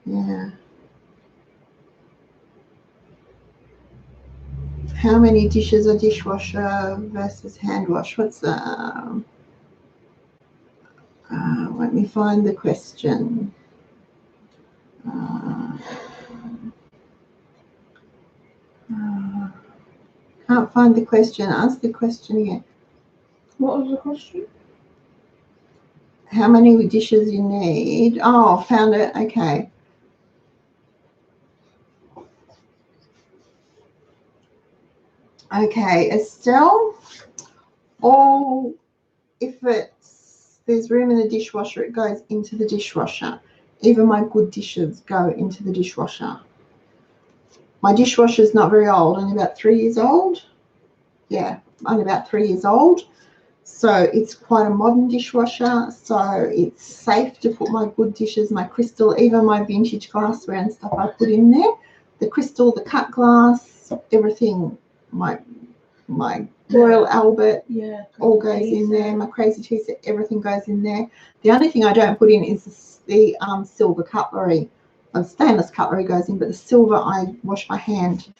Yeah. How many dishes are dishwasher versus hand wash? What's the... let me find the question. Can't find the question. Ask the question again. What was the question? How many dishes you need? Oh, found it. Okay. Okay, Estelle. If there's room in the dishwasher, it goes into the dishwasher. Even my good dishes go into the dishwasher. My dishwasher is not very old, only about 3 years old. Yeah, only about 3 years old. So it's quite a modern dishwasher. So it's safe to put my good dishes, my crystal, even my vintage glassware and stuff I put in there. The crystal, the cut glass, everything, my Royal Albert, all goes in there. My crazy tea set, everything goes in there. The only thing I don't put in is the silver cutlery. Stainless cutlery goes in, but the silver I wash by hand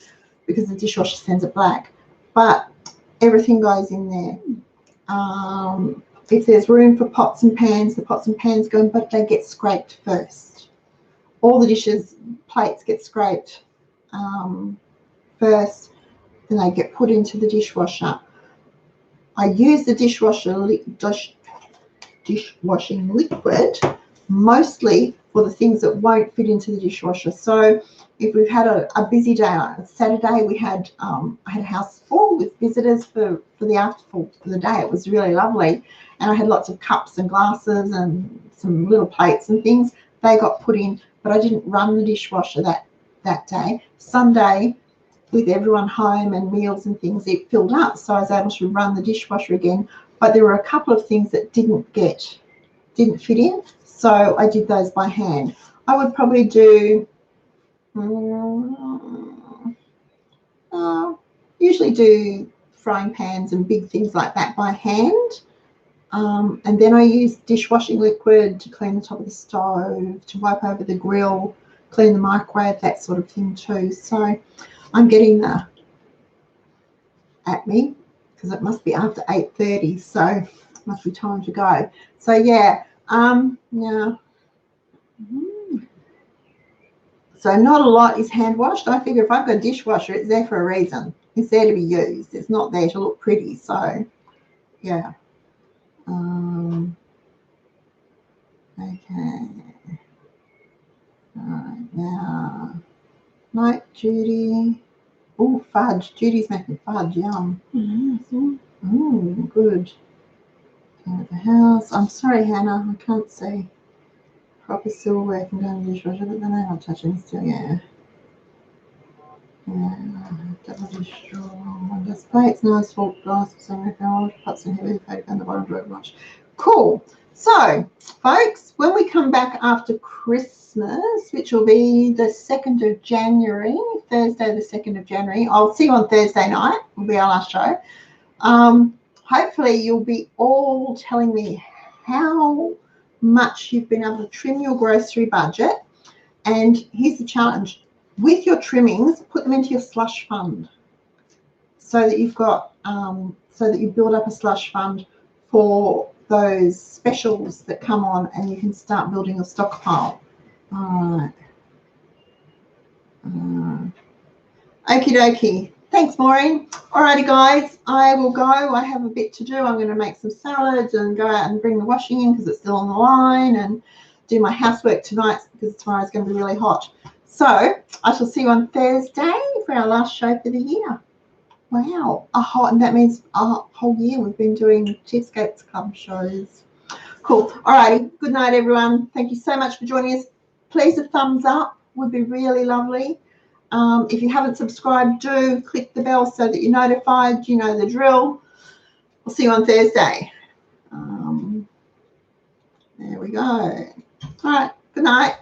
because the dishwasher sends it black. But everything goes in there. If there's room for pots and pans, the pots and pans go in, but they get scraped first. All the dishes, plates get scraped first, then they get put into the dishwasher. I use the dishwashing liquid mostly for the things that won't fit into the dishwasher. So if we've had a busy day, on Saturday we had I had a house full with visitors for the day. It was really lovely, and I had lots of cups and glasses and some little plates and things. They got put in, but I didn't run the dishwasher that day. Sunday, with everyone home and meals and things, it filled up, so I was able to run the dishwasher again. But there were a couple of things that didn't fit in, so I did those by hand. I would probably do usually do frying pans and big things like that by hand, and then I use dishwashing liquid to clean the top of the stove, to wipe over the grill, clean the microwave, that sort of thing too. So I'm getting the at me because it must be after 8:30, so it must be time to go. So yeah, now, so not a lot is hand washed. I figure if I've got a dishwasher, it's there for a reason. It's there to be used. It's not there to look pretty. So yeah. Okay. All right, now, night, Judy. Oh, fudge. Judy's making fudge. Yum. Good. Out of the house. I'm sorry, Hannah. I can't see. Proper silverware can go in the dishwasher, but then I'm not touching still. Yeah. Double dish drawer. One does plates, nice fork, glass, some pots and heavy paper on the bottom drawer wash. Cool. So, folks, when we come back after Christmas, which will be the 2nd of January, Thursday the 2nd of January, I'll see you on Thursday night, will be our last show. Hopefully you'll be all telling me how much you've been able to trim your grocery budget. And here's the challenge. With your trimmings, put them into your slush fund so that you've got, so that you build up a slush fund for those specials that come on, and you can start building a stockpile. All right. Okie dokie. Thanks, Maureen. Alrighty, guys, I will go. I have a bit to do. I'm going to make some salads and go out and bring the washing in because it's still on the line, and do my housework tonight because tomorrow's going to be really hot. So I shall see you on Thursday for our last show for the year. Wow. And that means a whole year we've been doing Cheapskates Club shows. Cool. Alrighty. Good night, everyone. Thank you so much for joining us. Please, a thumbs up would be really lovely. If you haven't subscribed, do click the bell so that you're notified. You know the drill. We'll see you on Thursday. There we go. All right. Good night.